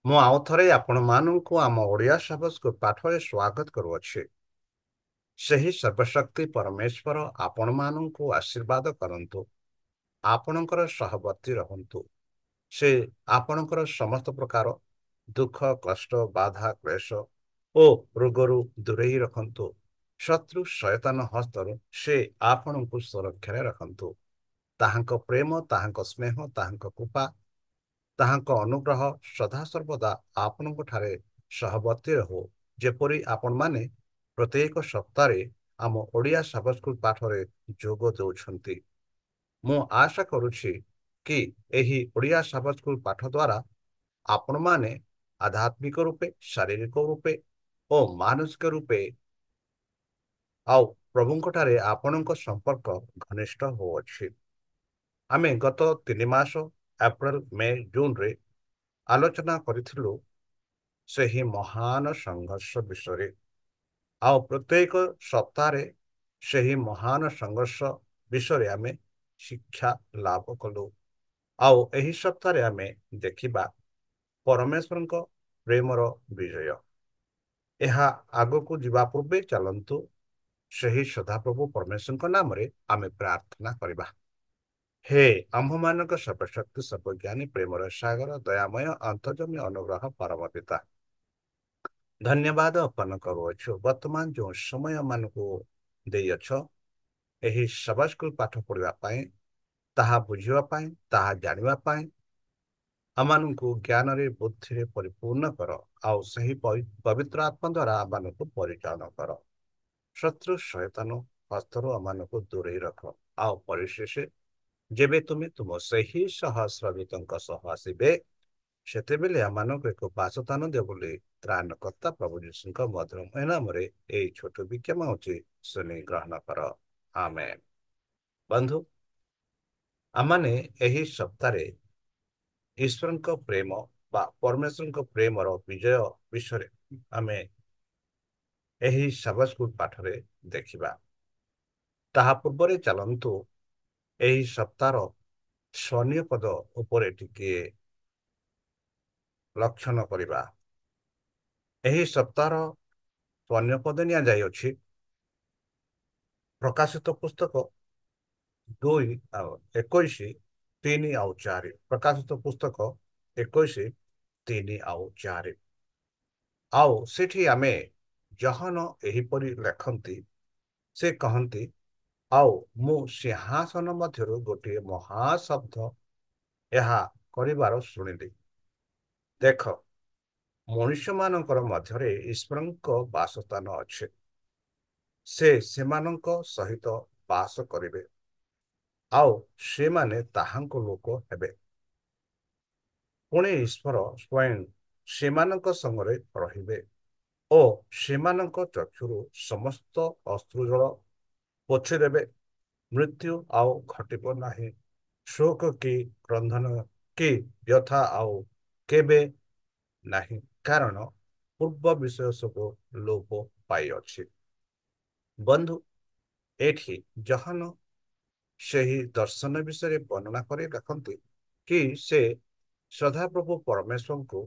ମୁଁ ଆଉ ଥରେ ଆପଣମାନଙ୍କୁ ଆମ ଓଡ଼ିଆ ସାବସ୍କୁ ପାଠରେ ସ୍ୱାଗତ କରୁଅଛି। ସେହି ସର୍ବଶକ୍ତି ପରମେଶ୍ୱର ଆପଣମାନଙ୍କୁ ଆଶୀର୍ବାଦ କରନ୍ତୁ। ଆପଣଙ୍କର ସହବର୍ତ୍ତୀ ରହନ୍ତୁ। ସେ ଆପଣଙ୍କର ସମସ୍ତ ପ୍ରକାର ଦୁଃଖ, କଷ୍ଟ, ବାଧା, କ୍ଲେଶ ଓ ରୋଗରୁ ଦୂରେଇ ରଖନ୍ତୁ। ଶତ୍ରୁ ଶୟତାନ ହସ୍ତରୁ ସେ ଆପଣଙ୍କୁ ସୁରକ୍ଷାରେ ରଖନ୍ତୁ। ତାହାଙ୍କ ପ୍ରେମ, ତାହାଙ୍କ ସ୍ନେହ, ତାହାଙ୍କ କୃପା, ତାହାଙ୍କ ଅନୁଗ୍ରହ ସଦାସର୍ବଦା ଆପଣଙ୍କଠାରେ ସହବର୍ତ୍ତୀ ରହୁ। ଯେପରି ଆପଣମାନେ ପ୍ରତ୍ୟେକ ସପ୍ତାହରେ ଆମ ଓଡ଼ିଆ ସାବସ୍କ ସ୍କୁଲ ପାଠରେ ଯୋଗ ଦେଉଛନ୍ତି। ମୁଁ ଆଶା କରୁଛି କି ଏହି ଓଡ଼ିଆ ସାବସ୍କ ସ୍କୁଲ ପାଠ ଦ୍ୱାରା ଆପଣମାନେ ଆଧ୍ୟାତ୍ମିକ ରୂପେ, ଶାରୀରିକ ରୂପେ ଓ ମାନସିକ ରୂପେ ଆଉ ପ୍ରଭୁଙ୍କଠାରେ ଆପଣଙ୍କ ସମ୍ପର୍କ ଘନିଷ୍ଠ ହେଉଅଛି। ଆମେ ଗତ 3 ମାସ ଏପ୍ରିଲ, ମେ, ଜୁନରେ ଆଲୋଚନା କରିଥିଲୁ ସେହି ମହାନ ସଂଘର୍ଷ ବିଷୟରେ। ଆଉ ପ୍ରତ୍ୟେକ ସପ୍ତାହରେ ସେହି ମହାନ ସଂଘର୍ଷ ବିଷୟରେ ଆମେ ଶିକ୍ଷା ଲାଭ କଲୁ। ଆଉ ଏହି ସପ୍ତାହରେ ଆମେ ଦେଖିବା ପରମେଶ୍ୱରଙ୍କ ପ୍ରେମର ବିଜୟ। ଏହା ଆଗକୁ ଯିବା ପୂର୍ବେ ଚାଲନ୍ତୁ ସେହି ସଦାପ୍ରଭୁ ପରମେଶ୍ୱରଙ୍କ ନାମରେ ଆମେ ପ୍ରାର୍ଥନା କରିବା। ହେ ଆମ୍ଭମାନଙ୍କ ସର୍ବଶକ୍ତି, ସର୍ବଜ୍ଞାନୀ, ପ୍ରେମର ସାଗର, ଦୟାମୟ, ଅନ୍ତର୍ଯାମୀ, ଅନୁଗ୍ରହ ପରମ ପିତା, ଧନ୍ୟବାଦ ଅର୍ପଣ କରୁଅଛୁ ବର୍ତ୍ତମାନ ଯେଉଁ ସମୟମାନଙ୍କୁ ଦେଇଅଛ ଏହି ସବ୍ ସ୍କୁଲ ପାଠ ପଢ଼ିବା ପାଇଁ, ତାହା ବୁଝିବା ପାଇଁ, ତାହା ଜାଣିବା ପାଇଁ ଆମମାନଙ୍କୁ ଜ୍ଞାନରେ, ବୁଦ୍ଧିରେ ପରିପୂର୍ଣ୍ଣ କର। ଆଉ ସେହି ପବିତ୍ର ଆତ୍ମା ଦ୍ୱାରା ଆମମାନଙ୍କୁ ପରିଚାଳନା କର। ଶତ୍ରୁ ଶୟତାନ ହସ୍ତରୁ ଆମମାନଙ୍କୁ ଦୂରେଇ ରଖ। ଆଉ ପରିଶେଷ ଯେବେ ତୁମେ ତୁମ ସେହି ସହସ୍ରଦୂତଙ୍କ ସହ ଆସିବେ, ସେତେବେଳେ ଆମମାନଙ୍କୁ ଏକ ବାସସ୍ଥାନ ଦେବ ବୋଲି ତ୍ରାଣକର୍ତ୍ତା ପ୍ରଭୁ ଯୀଶୁଙ୍କ ମଧୁରମୟ ନାମରେ ଏହି ଛୋଟ ବିକ୍ଷମ ହେଉଛି ଶୁଣି ଗ୍ରହଣ କର। ଆମେନ୍। ବନ୍ଧୁ, ଆମମାନେ ଏହି ସପ୍ତାହରେ ଈଶ୍ୱରଙ୍କ ପ୍ରେମ ବା ପରମେଶ୍ୱରଙ୍କ ପ୍ରେମର ବିଜୟ ବିଷୟରେ ଆମେ ଏହି ସବ୍ ସ୍କୁଲ ପାଠରେ ଦେଖିବା। ତାହା ପୂର୍ବରେ ଚାଲନ୍ତୁ ଏହି ସପ୍ତାହର ସ୍ୱର୍ଣ୍ଣୀୟ ପଦ ଉପରେ ଟିକିଏ ଲକ୍ଷଣ କରିବା। ଏହି ସପ୍ତାହର ସ୍ୱର୍ଣ୍ଣୀୟ ପଦ ନିଆଯାଇଅଛି ପ୍ରକାଶିତ ପୁସ୍ତକ 2:21-3-4। ପ୍ରକାଶିତ ପୁସ୍ତକ 21:3-4। ଆଉ ସେଠି ଆମେ ଜହନ ଏହିପରି ଲେଖନ୍ତି, ସେ କହନ୍ତି, ଆଉ ମୁଁ ସିଂହାସନ ମଧ୍ୟରୁ ଗୋଟିଏ ମହାଶବ୍ଦ ଏହା କରିବାର ଶୁଣିଲି। ଦେଖ, ମଣିଷମାନଙ୍କର ମଧ୍ୟରେ ଈଶ୍ୱରଙ୍କ ବାସସ୍ଥାନ ଅଛି। ସେ ସେମାନଙ୍କ ସହିତ ବାସ କରିବେ, ଆଉ ସେମାନେ ତାହାଙ୍କ ଲୋକ ହେବେ। ପୁଣି ଈଶ୍ୱର ସ୍ୱୟଂ ସେମାନଙ୍କ ସଙ୍ଗରେ ରହିବେ ଓ ସେମାନଙ୍କ ଚକ୍ଷୁରୁ ସମସ୍ତ ଅଶ୍ରୁଜଳ ପୋଛିଦେବେ। ମୃତ୍ୟୁ ଆଉ ଘଟିବ ନାହିଁ, ଶୋକ କି କ୍ରନ୍ଦନ କି ବ୍ୟଥା ଆଉ କେବେ ନାହିଁ, କାରଣ ପୂର୍ବ ବିଷୟ ସବୁ ଲୋପ ପାଇଅଛି। ବନ୍ଧୁ, ଏଠି ଜହନ ସେହି ଦର୍ଶନ ବିଷୟରେ ବର୍ଣ୍ଣନା କରି ଲେଖନ୍ତି କି ସେ ସଦାପ୍ରଭୁ ପରମେଶ୍ୱରଙ୍କୁ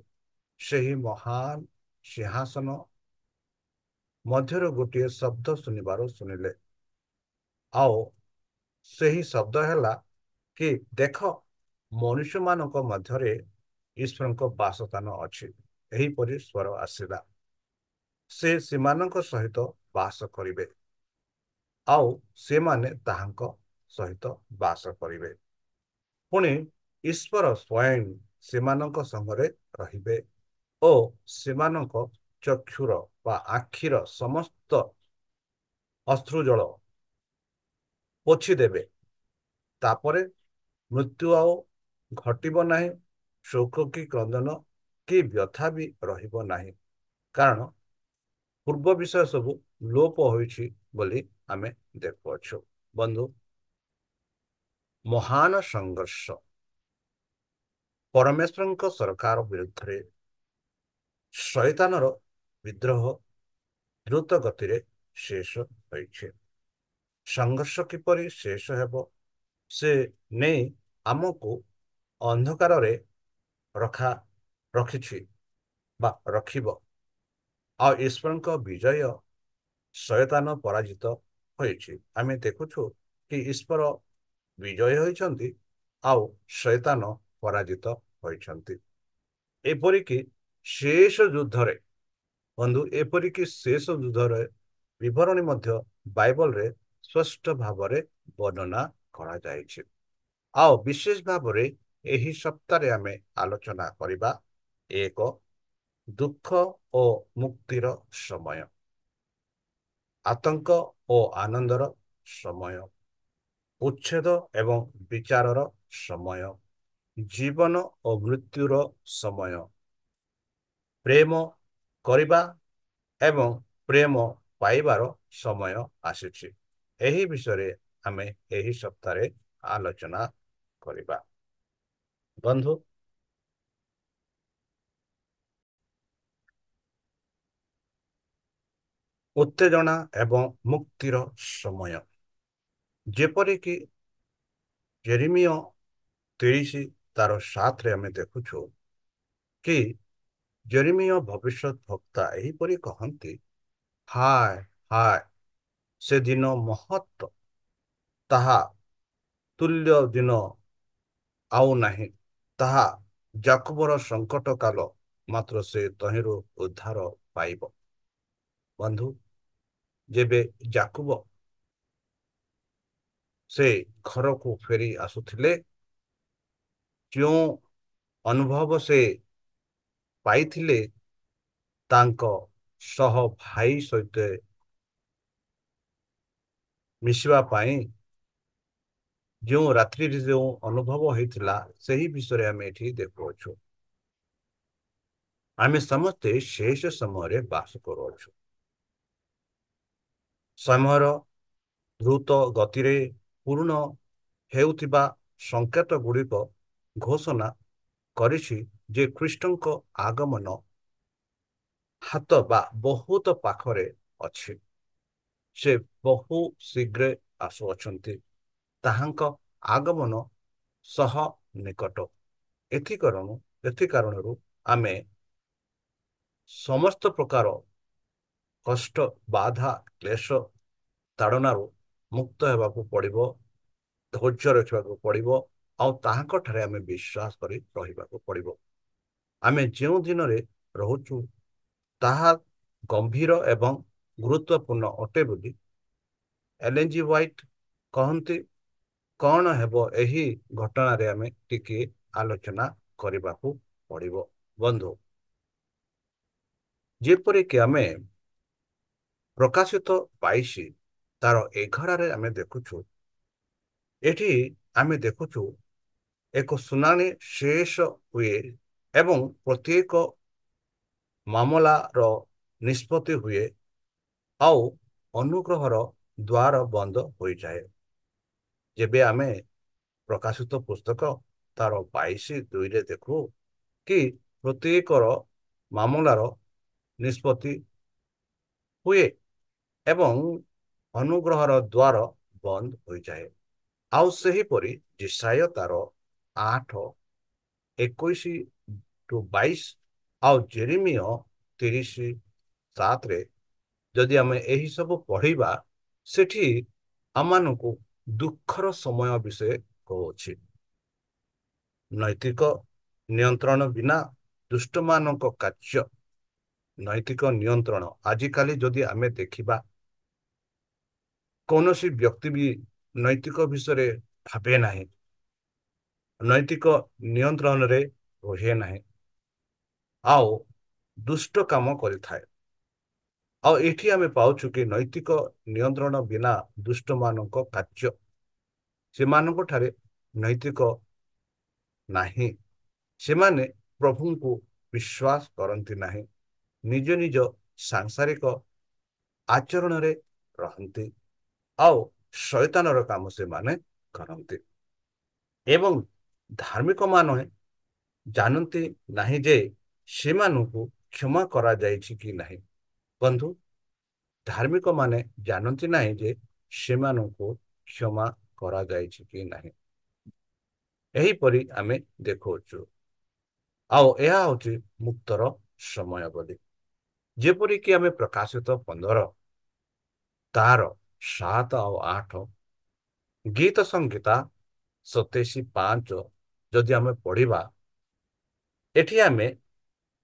ସେହି ମହାନ ସିଂହାସନ ମଧ୍ୟରୁ ଗୋଟିଏ ଶବ୍ଦ ଶୁଣିବାରୁ ଶୁଣିଲେ। ଆଉ ସେହି ଶବ୍ଦ ହେଲା କି ଦେଖ, ମନୁଷ୍ୟମାନଙ୍କ ମଧ୍ୟରେ ଈଶ୍ୱରଙ୍କ ବାସସ୍ଥାନ ଅଛି। ଏହିପରି ସ୍ୱର ଆସିଲା। ସେ ସେମାନଙ୍କ ସହିତ ବାସ କରିବେ, ଆଉ ସେମାନେ ତାହାଙ୍କ ସହିତ ବାସ କରିବେ। ପୁଣି ଈଶ୍ୱର ସ୍ୱୟଂ ସେମାନଙ୍କ ସଙ୍ଗରେ ରହିବେ ଓ ସେମାନଙ୍କ ଚକ୍ଷୁର ବା ଆଖିର ସମସ୍ତ ଅଶ୍ରୁଜଳ ପୋଛିଦେବେ। ତାପରେ ମୃତ୍ୟୁ ଆଉ ଘଟିବ ନାହିଁ, ଶୋକ କି କ୍ରନ୍ଦନ କି ବ୍ୟଥା ବି ରହିବ ନାହିଁ, କାରଣ ପୂର୍ବ ବିଷୟ ସବୁ ଲୋପ ହୋଇଛି ବୋଲି ଆମେ ଦେଖୁଅଛୁ। ବନ୍ଧୁ, ମହାନ ସଂଘର୍ଷ ପରମେଶ୍ୱରଙ୍କ ସରକାର ବିରୁଦ୍ଧରେ ଶୟତାନର ବିଦ୍ରୋହ ଦ୍ରୁତ ଗତିରେ ଶେଷ ହୋଇଛି। ସଂଘର୍ଷ କିପରି ଶେଷ ହେବ ସେ ନେଇ ଆମକୁ ଅନ୍ଧକାରରେ ରଖିଛି। ବା ରଖିବ। ଆଉ ଈଶ୍ୱରଙ୍କ ବିଜୟ ଶୟତାନ ପରାଜିତ ହୋଇଛି। ଆମେ ଦେଖୁଛୁ କି ଈଶ୍ୱର ବିଜୟ ହୋଇଛନ୍ତି ଆଉ ଶୟତାନ ପରାଜିତ ହୋଇଛନ୍ତି। ଏପରିକି ଶେଷ ଯୁଦ୍ଧରେ ବନ୍ଧୁ ଏପରିକି ଶେଷ ଯୁଦ୍ଧରେ ବିବରଣୀ ମଧ୍ୟ ବାଇବଲରେ ସ୍ପଷ୍ଟ ଭାବରେ ବର୍ଣ୍ଣନା କରାଯାଇଛି। ଆଉ ବିଶେଷ ଭାବରେ ଏହି ସପ୍ତାହରେ ଆମେ ଆଲୋଚନା କରିବା ଏକ ଦୁଃଖ ଓ ମୁକ୍ତିର ସମୟ, ଆତଙ୍କ ଓ ଆନନ୍ଦର ସମୟ, ଉଚ୍ଛେଦ ଏବଂ ବିଚାରର ସମୟ, ଜୀବନ ଓ ମୃତ୍ୟୁର ସମୟ, ପ୍ରେମ କରିବା ଏବଂ ପ୍ରେମ ପାଇବାର ସମୟ ଆସିଛି। ଏହି ବିଷୟରେ ଆମେ ଏହି ସପ୍ତାହରେ ଆଲୋଚନା କରିବା। ବନ୍ଧୁ, ଉତ୍ତେଜନା ଏବଂ ମୁକ୍ତିର ସମୟ, ଯେପରିକି ଜେରେମିୟ 23 ତାର 7ରେ ଆମେ ଦେଖୁଛୁ କି ଜେରେମିୟ ଭବିଷ୍ୟତ ବକ୍ତା ଏହିପରି କହନ୍ତି, ହାୟ ହାୟ ସେ ଦିନ ମହତ୍, ତାହା ତୁଲ୍ୟ ଦିନ ଆଉ ନାହିଁ। ତାହା ଜାକୁବର ସଙ୍କଟ କାଳ, ମାତ୍ର ସେ ତହିଁରୁ ଉଦ୍ଧାର ପାଇବ। ବନ୍ଧୁ, ଯେବେ ଜାକୁବ ସେ ଘରକୁ ଫେରି ଆସୁଥିଲେ, ଯେଉଁ ଅନୁଭବ ସେ ପାଇଥିଲେ, ତାଙ୍କ ସହ ଭାଇ ସହିତ ମିଶିବା ପାଇଁ ଯେଉଁ ରାତ୍ରିରେ ଯେଉଁ ଅନୁଭବ ହେଇଥିଲା, ସେହି ବିଷୟରେ ଆମେ ଏଠି ଦେଖୁଅଛୁ। ଆମେ ସମସ୍ତେ ଶେଷ ସମୟରେ ବାସ କରୁଅଛୁ। ସମୟର ଦ୍ରୁତ ଗତିରେ ପୂର୍ଣ୍ଣ ହେଉଥିବା ସଂକେତ ଗୁଡ଼ିକ ଘୋଷଣା କରିଛି ଯେ ଖ୍ରୀଷ୍ଟଙ୍କ ଆଗମନ ହାତ ବା ବହୁତ ପାଖରେ ଅଛି। ସେ ବହୁ ଶୀଘ୍ର ଆସୁଅଛନ୍ତି। ତାହାଙ୍କ ଆଗମନ ସହ ନିକଟ। ଏଥି କାରଣରୁ ଆମେ ସମସ୍ତ ପ୍ରକାର କଷ୍ଟ, ବାଧା, କ୍ଲେଶ, ତାଡ଼ନାରୁ ମୁକ୍ତ ହେବାକୁ ପଡ଼ିବ, ଧୈର୍ଯ୍ୟ ରଖିବାକୁ ପଡ଼ିବ, ଆଉ ତାହାଙ୍କଠାରେ ଆମେ ବିଶ୍ୱାସ କରି ରହିବାକୁ ପଡ଼ିବ। ଆମେ ଯେଉଁ ଦିନରେ ରହୁଛୁ ତାହା ଗମ୍ଭୀର ଏବଂ ଗୁରୁତ୍ୱପୂର୍ଣ୍ଣ ଅଟେ ବୋଲି ଏଲେନ୍ ଜି ହ୍ୱାଇଟ୍ କହନ୍ତି। କଣ ହେବ ଏହି ଘଟଣାରେ ଆମେ ଟିକେ ଆଲୋଚନା କରିବାକୁ ପଡ଼ିବ। ବନ୍ଧୁ, ଯେପରିକି ଆମେ ପ୍ରକାଶିତ 22 ତାର 11ରେ ଆମେ ଦେଖୁଛୁ, ଏଠି ଆମେ ଦେଖୁଛୁ ଏକ ଶୁଣାଣି ଶେଷ ହୁଏ ଏବଂ ପ୍ରତ୍ୟେକ ମାମଲାର ନିଷ୍ପତ୍ତି ହୁଏ ଆଉ ଅନୁଗ୍ରହର ଦ୍ୱାର ବନ୍ଦ ହୋଇଯାଏ। ଯେବେ ଆମେ ପ୍ରକାଶିତ ପୁସ୍ତକ ତାର 22:2ରେ ଦେଖୁ କି ପ୍ରତ୍ୟେକର ମାମଲାର ନିଷ୍ପତ୍ତି ହୁଏ ଏବଂ ଅନୁଗ୍ରହର ଦ୍ୱାର ବନ୍ଦ ହୋଇଯାଏ। ଆଉ ସେହିପରି ଯେଶାୟ ତାର 8:21-22 ଆଉ ଜେରେମିୟ 30:7ରେ ଯଦି ଆମେ ଏହି ସବୁ ପଢ଼ିବା, ସେଠି ଆମମାନଙ୍କୁ ଦୁଃଖର ସମୟ ବିଷୟ କହୁଅଛି। ନୈତିକ ନିୟନ୍ତ୍ରଣ ବିନା ଦୁଷ୍ଟମାନଙ୍କ କାର୍ଯ୍ୟ। ନୈତିକ ନିୟନ୍ତ୍ରଣ, ଆଜିକାଲି ଯଦି ଆମେ ଦେଖିବା, କୌଣସି ବ୍ୟକ୍ତି ବି ନୈତିକ ବିଷୟରେ ଭାବେ ନାହିଁ, ନୈତିକ ନିୟନ୍ତ୍ରଣରେ ରୁହେ ନାହିଁ ଆଉ ଦୁଷ୍ଟ କାମ କରିଥାଏ। ଆଉ ଏଠି ଆମେ ପାଉଛୁ କି ନୈତିକ ନିୟନ୍ତ୍ରଣ ବିନା ଦୁଷ୍ଟମାନଙ୍କ କାର୍ଯ୍ୟ, ସେମାନଙ୍କଠାରେ ନୈତିକ ନାହିଁ। ସେମାନେ ପ୍ରଭୁଙ୍କୁ ବିଶ୍ୱାସ କରନ୍ତି ନାହିଁ, ନିଜ ନିଜ ସାଂସାରିକ ଆଚରଣରେ ରହନ୍ତି ଆଉ ଶୈତାନର କାମ ସେମାନେ କରନ୍ତି। ଏବଂ ଧାର୍ମିକମାନେ ଜାଣନ୍ତି ନାହିଁ ଯେ ସେମାନଙ୍କୁ କ୍ଷମା କରାଯାଇଛି କି ନାହିଁ। ବନ୍ଧୁ, ଧାର୍ମିକମାନେ ଜାଣନ୍ତି ନାହିଁ ଯେ ସେମାନଙ୍କୁ କ୍ଷମା କରାଯାଇଛି କି ନାହିଁ। ଏହିପରି ଆମେ ଦେଖୁଅଛୁ। ଆଉ ଏହା ହେଉଛି ମୁକ୍ତର ସମୟ ବୋଲି। ଯେପରିକି ଆମେ ପ୍ରକାଶିତ 15 ତାର 7 ଆଉ 8 ଗୀତ ସଂହିତା 27:5 ଯଦି ଆମେ ପଢିବା, ଏଠି ଆମେ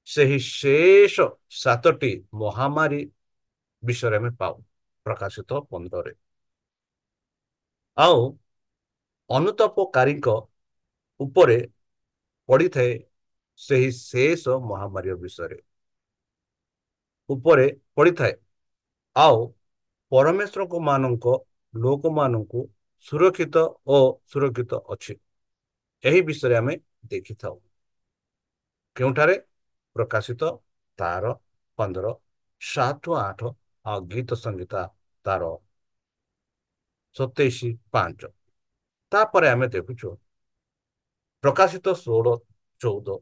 ସେହି ଶେଷ 7ଟି ମହାମାରୀ ବିଷୟରେ ଆମେ ପାଉ ପ୍ରକାଶିତ 15ରେ। ଆଉ ଅନୁତାପକାରୀଙ୍କ ଉପରେ ପଡ଼ିଥାଏ ସେହି ଶେଷ ମହାମାରୀ ବିଷୟରେ ଉପରେ ପଡ଼ିଥାଏ। ଆଉ ପରମେଶ୍ୱରଙ୍କ ମାନଙ୍କ ଲୋକମାନଙ୍କୁ ସୁରକ୍ଷିତ ଓ ସୁରକ୍ଷିତ ଅଛି, ଏହି ବିଷୟରେ ଆମେ ଦେଖିଥାଉ। କେଉଁଠାରେ? ପ୍ରକାଶିତ ତାର 15 7-8 ଆଉ ଗୀତ ସଂହିତା ତାର 27:5। ତାପରେ ଆମେ ଦେଖୁଛୁ ପ୍ରକାଶିତ 16-14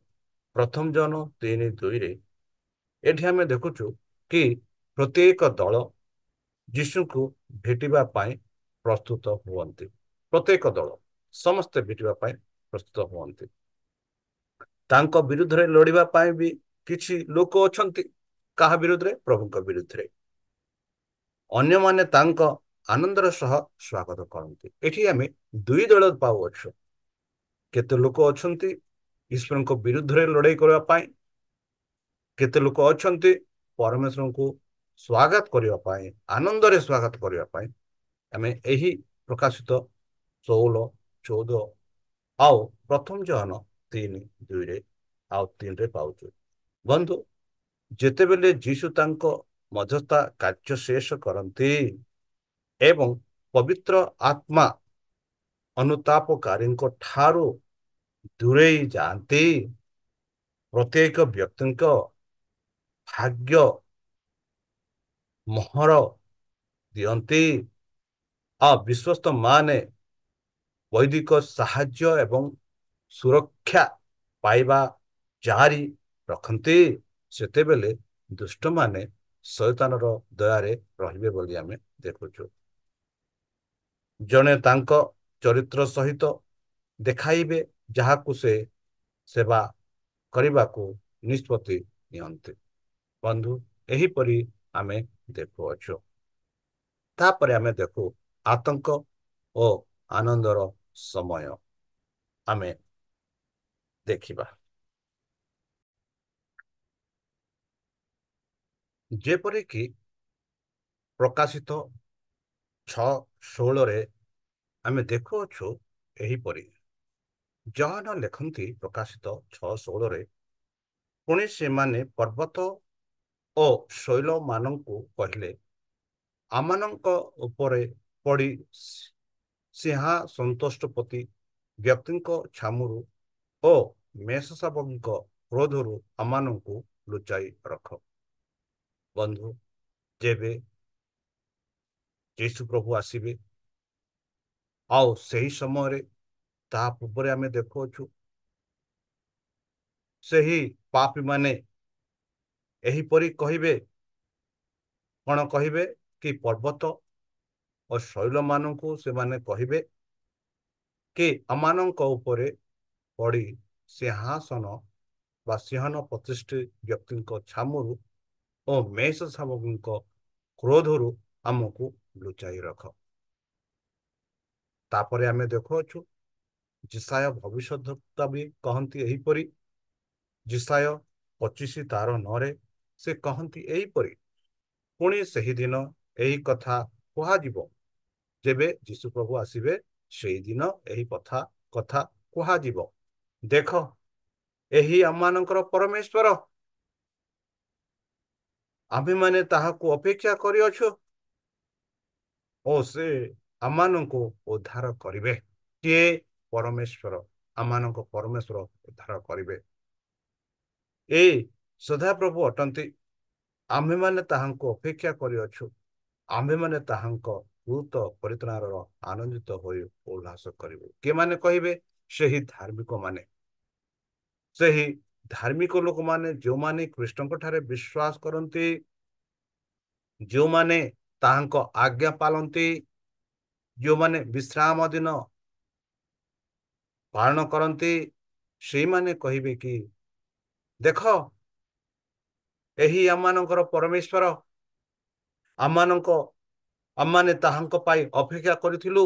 ପ୍ରଥମ ଜନ 3:2ରେ ଏଠି ଆମେ ଦେଖୁଛୁ କି ପ୍ରତ୍ୟେକ ଦଳ ଯୀଶୁଙ୍କୁ ଭେଟିବା ପାଇଁ ପ୍ରସ୍ତୁତ ହୁଅନ୍ତି। ପ୍ରତ୍ୟେକ ଦଳ ସମସ୍ତେ ଭେଟିବା ପାଇଁ ପ୍ରସ୍ତୁତ ହୁଅନ୍ତି। ତାଙ୍କ ବିରୁଦ୍ଧରେ ଲଢିବା ପାଇଁ ବି କିଛି ଲୋକ ଅଛନ୍ତି। କାହା ବିରୁଦ୍ଧରେ? ପ୍ରଭୁଙ୍କ ବିରୁଦ୍ଧରେ। ଅନ୍ୟମାନେ ତାଙ୍କ ଆନନ୍ଦର ସହ ସ୍ୱାଗତ କରନ୍ତି। ଏଠି ଆମେ ଦୁଇ ଦଳ ପାଉଅଛୁ। କେତେ ଲୋକ ଅଛନ୍ତି ଈଶ୍ୱରଙ୍କ ବିରୁଦ୍ଧରେ ଲଢେଇ କରିବା ପାଇଁ, କେତେ ଲୋକ ଅଛନ୍ତି ପରମେଶ୍ୱରଙ୍କୁ ସ୍ୱାଗତ କରିବା ପାଇଁ, ଆନନ୍ଦରେ ସ୍ୱାଗତ କରିବା ପାଇଁ। ଆମେ ଏହି ପ୍ରକାଶିତ 16-14 ଆଉ ପ୍ରଥମ ଜନ 3:2 ଆଉ 3ରେ ପାଉଛୁ। ବନ୍ଧୁ, ଯେତେବେଳେ ଯୀଶୁ ତାଙ୍କ ମଧ୍ୟସ୍ଥା କାର୍ଯ୍ୟ ଶେଷ କରନ୍ତି ଏବଂ ପବିତ୍ର ଆତ୍ମା ଅନୁତାପକାରୀଙ୍କ ଠାରୁ ଦୂରେଇ ଯାଆନ୍ତି, ପ୍ରତ୍ୟେକ ବ୍ୟକ୍ତିଙ୍କ ଭାଗ୍ୟ ମୋହର ଦିଅନ୍ତି ଆଉ ବିଶ୍ୱସ୍ତ ମାନେ ବୈଦିକ ସାହାଯ୍ୟ ଏବଂ ସୁରକ୍ଷା ପାଇବା ଜାରି ରଖନ୍ତି, ସେତେବେଳେ ଦୁଷ୍ଟମାନେ ଶୈତାନର ଦୟାରେ ରହିବେ ବୋଲି ଆମେ ଦେଖୁଛୁ। ଜଣେ ତାଙ୍କ ଚରିତ୍ର ସହିତ ଦେଖାଇବେ ଯାହାକୁ ସେ ସେବା କରିବାକୁ ନିଷ୍ପତ୍ତି ନିଅନ୍ତି। ବନ୍ଧୁ, ଏହିପରି ଆମେ ଦେଖୁଅଛୁ। ତାପରେ ଆମେ ଦେଖୁ ଆତଙ୍କ ଓ ଆନନ୍ଦର ସମୟ ଆମେ ଦେଖିବା। ଯେପରିକି ପ୍ରକାଶିତ 6:16ରେ ଆମେ ଦେଖୁଅଛୁ ଏହିପରି। ଜହନ ଲେଖନ୍ତି ପ୍ରକାଶିତ 6:16ରେ, ପୁଣି ସେମାନେ ପର୍ବତ ଓ ଶୈଳମାନଙ୍କୁ କହିଲେ, ଆମମାନଙ୍କ ଉପରେ ପଡ଼ି ସିଂହାସନ୍ତୋଷପତି ବ୍ୟକ୍ତିଙ୍କ ଛାମୁରୁ ଓ ମେଷଶାବକଙ୍କ କ୍ରୋଧରୁ ଆମମାନଙ୍କୁ ଲୁଚାଇ ରଖ। ବନ୍ଧୁ, ଯେବେ ଯୀଶୁ ପ୍ରଭୁ ଆସିବେ ଆଉ ସେହି ସମୟରେ ତା ପୂର୍ବରେ ଆମେ ଦେଖୁଅଛୁ ସେହି ପାପୀମାନେ ଏହିପରି କହିବେ। କଣ କହିବେ? କି ପର୍ବତ ଓ ଶୈଳମାନଙ୍କୁ ସେମାନେ କହିବେ କି ଆମମାନଙ୍କ ଉପରେ ପଡ଼ି ସିଂହାସନ ବା ସିଂହନ ପ୍ରତିଷ୍ଠି ବ୍ୟକ୍ତିଙ୍କ ଛାମୁରୁ ଓ ମେଷ ଶାବକଙ୍କ କ୍ରୋଧରୁ ଆମକୁ ଲୁଚାଇ ରଖ। ତାପରେ ଆମେ ଦେଖୁଅଛୁ ଯିଶାୟ ଭବିଷ୍ୟଦ୍ବକ୍ତା ବି କହନ୍ତି ଏହିପରି। ଯିଶାୟ 25 ତାର 9ରେ ସେ କହନ୍ତି ଏହିପରି, ପୁଣି ସେହିଦିନ ଏହି କଥା କୁହାଯିବ, ଯେବେ ଯୀଶୁପ୍ରଭୁ ଆସିବେ ସେହିଦିନ ଏହି କଥା କୁହାଯିବ, ଦେଖ ଏହି ଆମମାନଙ୍କର ପରମେଶ୍ୱର, ଆମ୍ଭେମାନେ ତାହାକୁ ଅପେକ୍ଷା କରିଅଛୁ ଓ ସେ ଆମମାନଙ୍କୁ ଉଦ୍ଧାର କରିବେ। କିଏ? ପରମେଶ୍ୱର। ଆମମାନଙ୍କ ପରମେଶ୍ୱର ଉଦ୍ଧାର କରିବେ। ଏ ସଦାପ୍ରଭୁ ଅଟନ୍ତି। ଆମ୍ଭେମାନେ ତାହାଙ୍କୁ ଅପେକ୍ଷା କରିଅଛୁ। ଆମ୍ଭେମାନେ ତାହାଙ୍କ କୃତ ପରିତ୍ରାଣର ଆନନ୍ଦିତ ହୋଇ ଉଲ୍ଲାସ କରିବୁ। କେମାନେ କହିବେ? ସେହି ଧାର୍ମିକ ମାନେ, ସେହି ଧାର୍ମିକ ଲୋକମାନେ ଯେଉଁମାନେ କୃଷ୍ଣଙ୍କ ଠାରେ ବିଶ୍ୱାସ କରନ୍ତି, ଯେଉଁମାନେ ତାହାଙ୍କ ଆଜ୍ଞା ପାଳନ୍ତି, ଯେଉଁମାନେ ବିଶ୍ରାମ ଦିନ ପାଳନ କରନ୍ତି, ସେଇମାନେ କହିବେ କି ଦେଖ ଏହି ଆମମାନଙ୍କର ପରମେଶ୍ୱର ଆମମାନେ ତାହାଙ୍କ ପାଇଁ ଅପେକ୍ଷା କରିଥିଲୁ।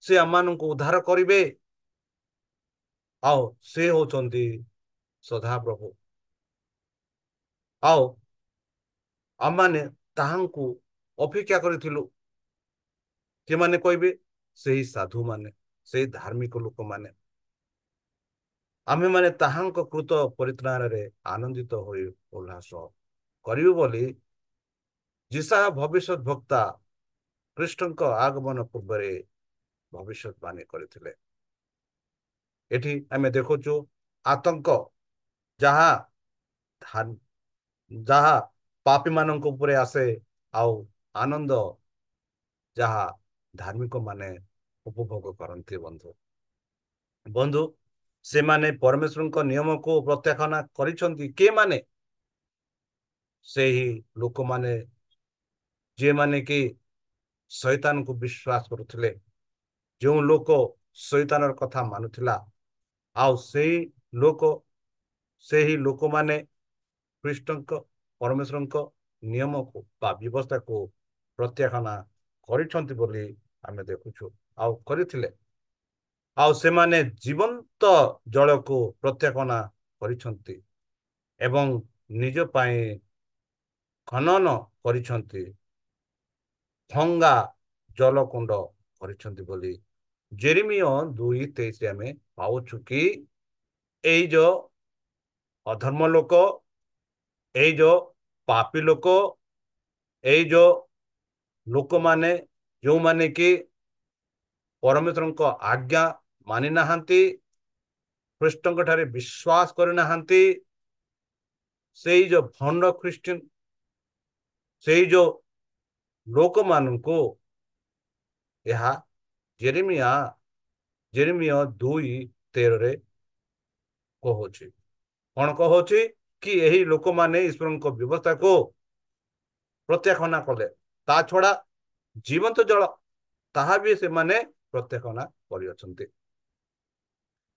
ସେ ଆମମାନଙ୍କୁ ଉଦ୍ଧାର କରିବେ। ଆଉ ସେ ହଉଛନ୍ତି ସଦାପ୍ରଭୁ। ଆଉ ଆମମାନେ ତାହାଙ୍କୁ ଅପେକ୍ଷା କରିଥିଲୁ। ସେମାନେ କହିବେ ସେହି ସାଧୁମାନେ, ସେହି ଧାର୍ମିକ ଲୋକମାନେ। ଆମେମାନେ ତାହାଙ୍କ କୃତ ପରିତ୍ରାଣରେ ଆନନ୍ଦିତ ହୋଇ ଉଲ୍ଲାସ କରିବୁ ବୋଲି ଯିଶାୟା ଭବିଷ୍ୟତ ବକ୍ତା ଖ୍ରୀଷ୍ଟଙ୍କ ଆଗମନ ପୂର୍ବରେ ଭବିଷ୍ୟତବାଣୀ କରିଥିଲେ। ଏଠି ଆମେ ଦେଖୁଛୁ ଆତଙ୍କ ଯାହା ଯାହା ପାପୀ ମାନଙ୍କ ଉପରେ ଆସେ, ଆଉ ଆନନ୍ଦ ଯାହା ଧାର୍ମିକ ମାନେ ଉପଭୋଗ କରନ୍ତି। ବନ୍ଧୁ ସେମାନେ ପରମେଶ୍ୱରଙ୍କ ନିୟମକୁ ପ୍ରତ୍ୟାଖ୍ୟାନ କରିଛନ୍ତି। କେମାନେ? ସେହି ଲୋକମାନେ ଯେଉଁମାନେ କି ଶୈତାନକୁ ବିଶ୍ୱାସ କରୁଥିଲେ, ଯେଉଁ ଲୋକ ଶୈତାନର କଥା ମାନୁଥିଲା, ଆଉ ସେହି ଲୋକମାନେ ଖ୍ରୀଷ୍ଟଙ୍କ ପରମେଶ୍ୱରଙ୍କ ନିୟମକୁ ବା ବ୍ୟବସ୍ଥାକୁ ପ୍ରତ୍ୟାଖ୍ୟାନ କରିଛନ୍ତି ବୋଲି ଆମେ ଦେଖୁଛୁ, ଆଉ କରିଥିଲେ। ଆଉ ସେମାନେ ଜୀବନ୍ତ ଜଳକୁ ପ୍ରତ୍ୟାଖ୍ୟାନ କରିଛନ୍ତି ଏବଂ ନିଜ ପାଇଁ ଖନନ କରିଛନ୍ତି, ଭଙ୍ଗା ଜଳକୁଣ୍ଡ କରିଛନ୍ତି ବୋଲି ଜେରେମିୟ 2:23 ଆମେ ପାଉଛୁ କି ଏଇ ଯୋ ଅଧର୍ମ ଲୋକ, ଏଇ ଯୋ ପାପୀ ଲୋକ, ଏଇ ଯୋ ଲୋକମାନେ ଯେଉଁମାନେ କି ପରମେଶ୍ୱରଙ୍କ ଆଜ୍ଞା ମାନି ନାହାନ୍ତି, ଖ୍ରୀଷ୍ଟଙ୍କ ଠାରେ ବିଶ୍ୱାସ କରିନାହାନ୍ତି, ସେଇ ଯୋ ଭଣ୍ଡ ଖ୍ରୀଷ୍ଟିଆନ, ସେଇ ଯୋ ଲୋକମାନଙ୍କୁ ଏହା ଜେରେମିୟ 2:13 କହୁଛି। କଣ କହୁଛି? କି ଏହି ଲୋକମାନେ ଈଶ୍ୱରଙ୍କ ବ୍ୟବସ୍ଥାକୁ ପ୍ରତ୍ୟାଖ୍ୟାନ କଲେ। ତା ଛଡା ଜୀବନ୍ତ ଜଳ, ତାହା ବି ସେମାନେ ପ୍ରତ୍ୟାଖ୍ୟାନ କରିଅଛନ୍ତି।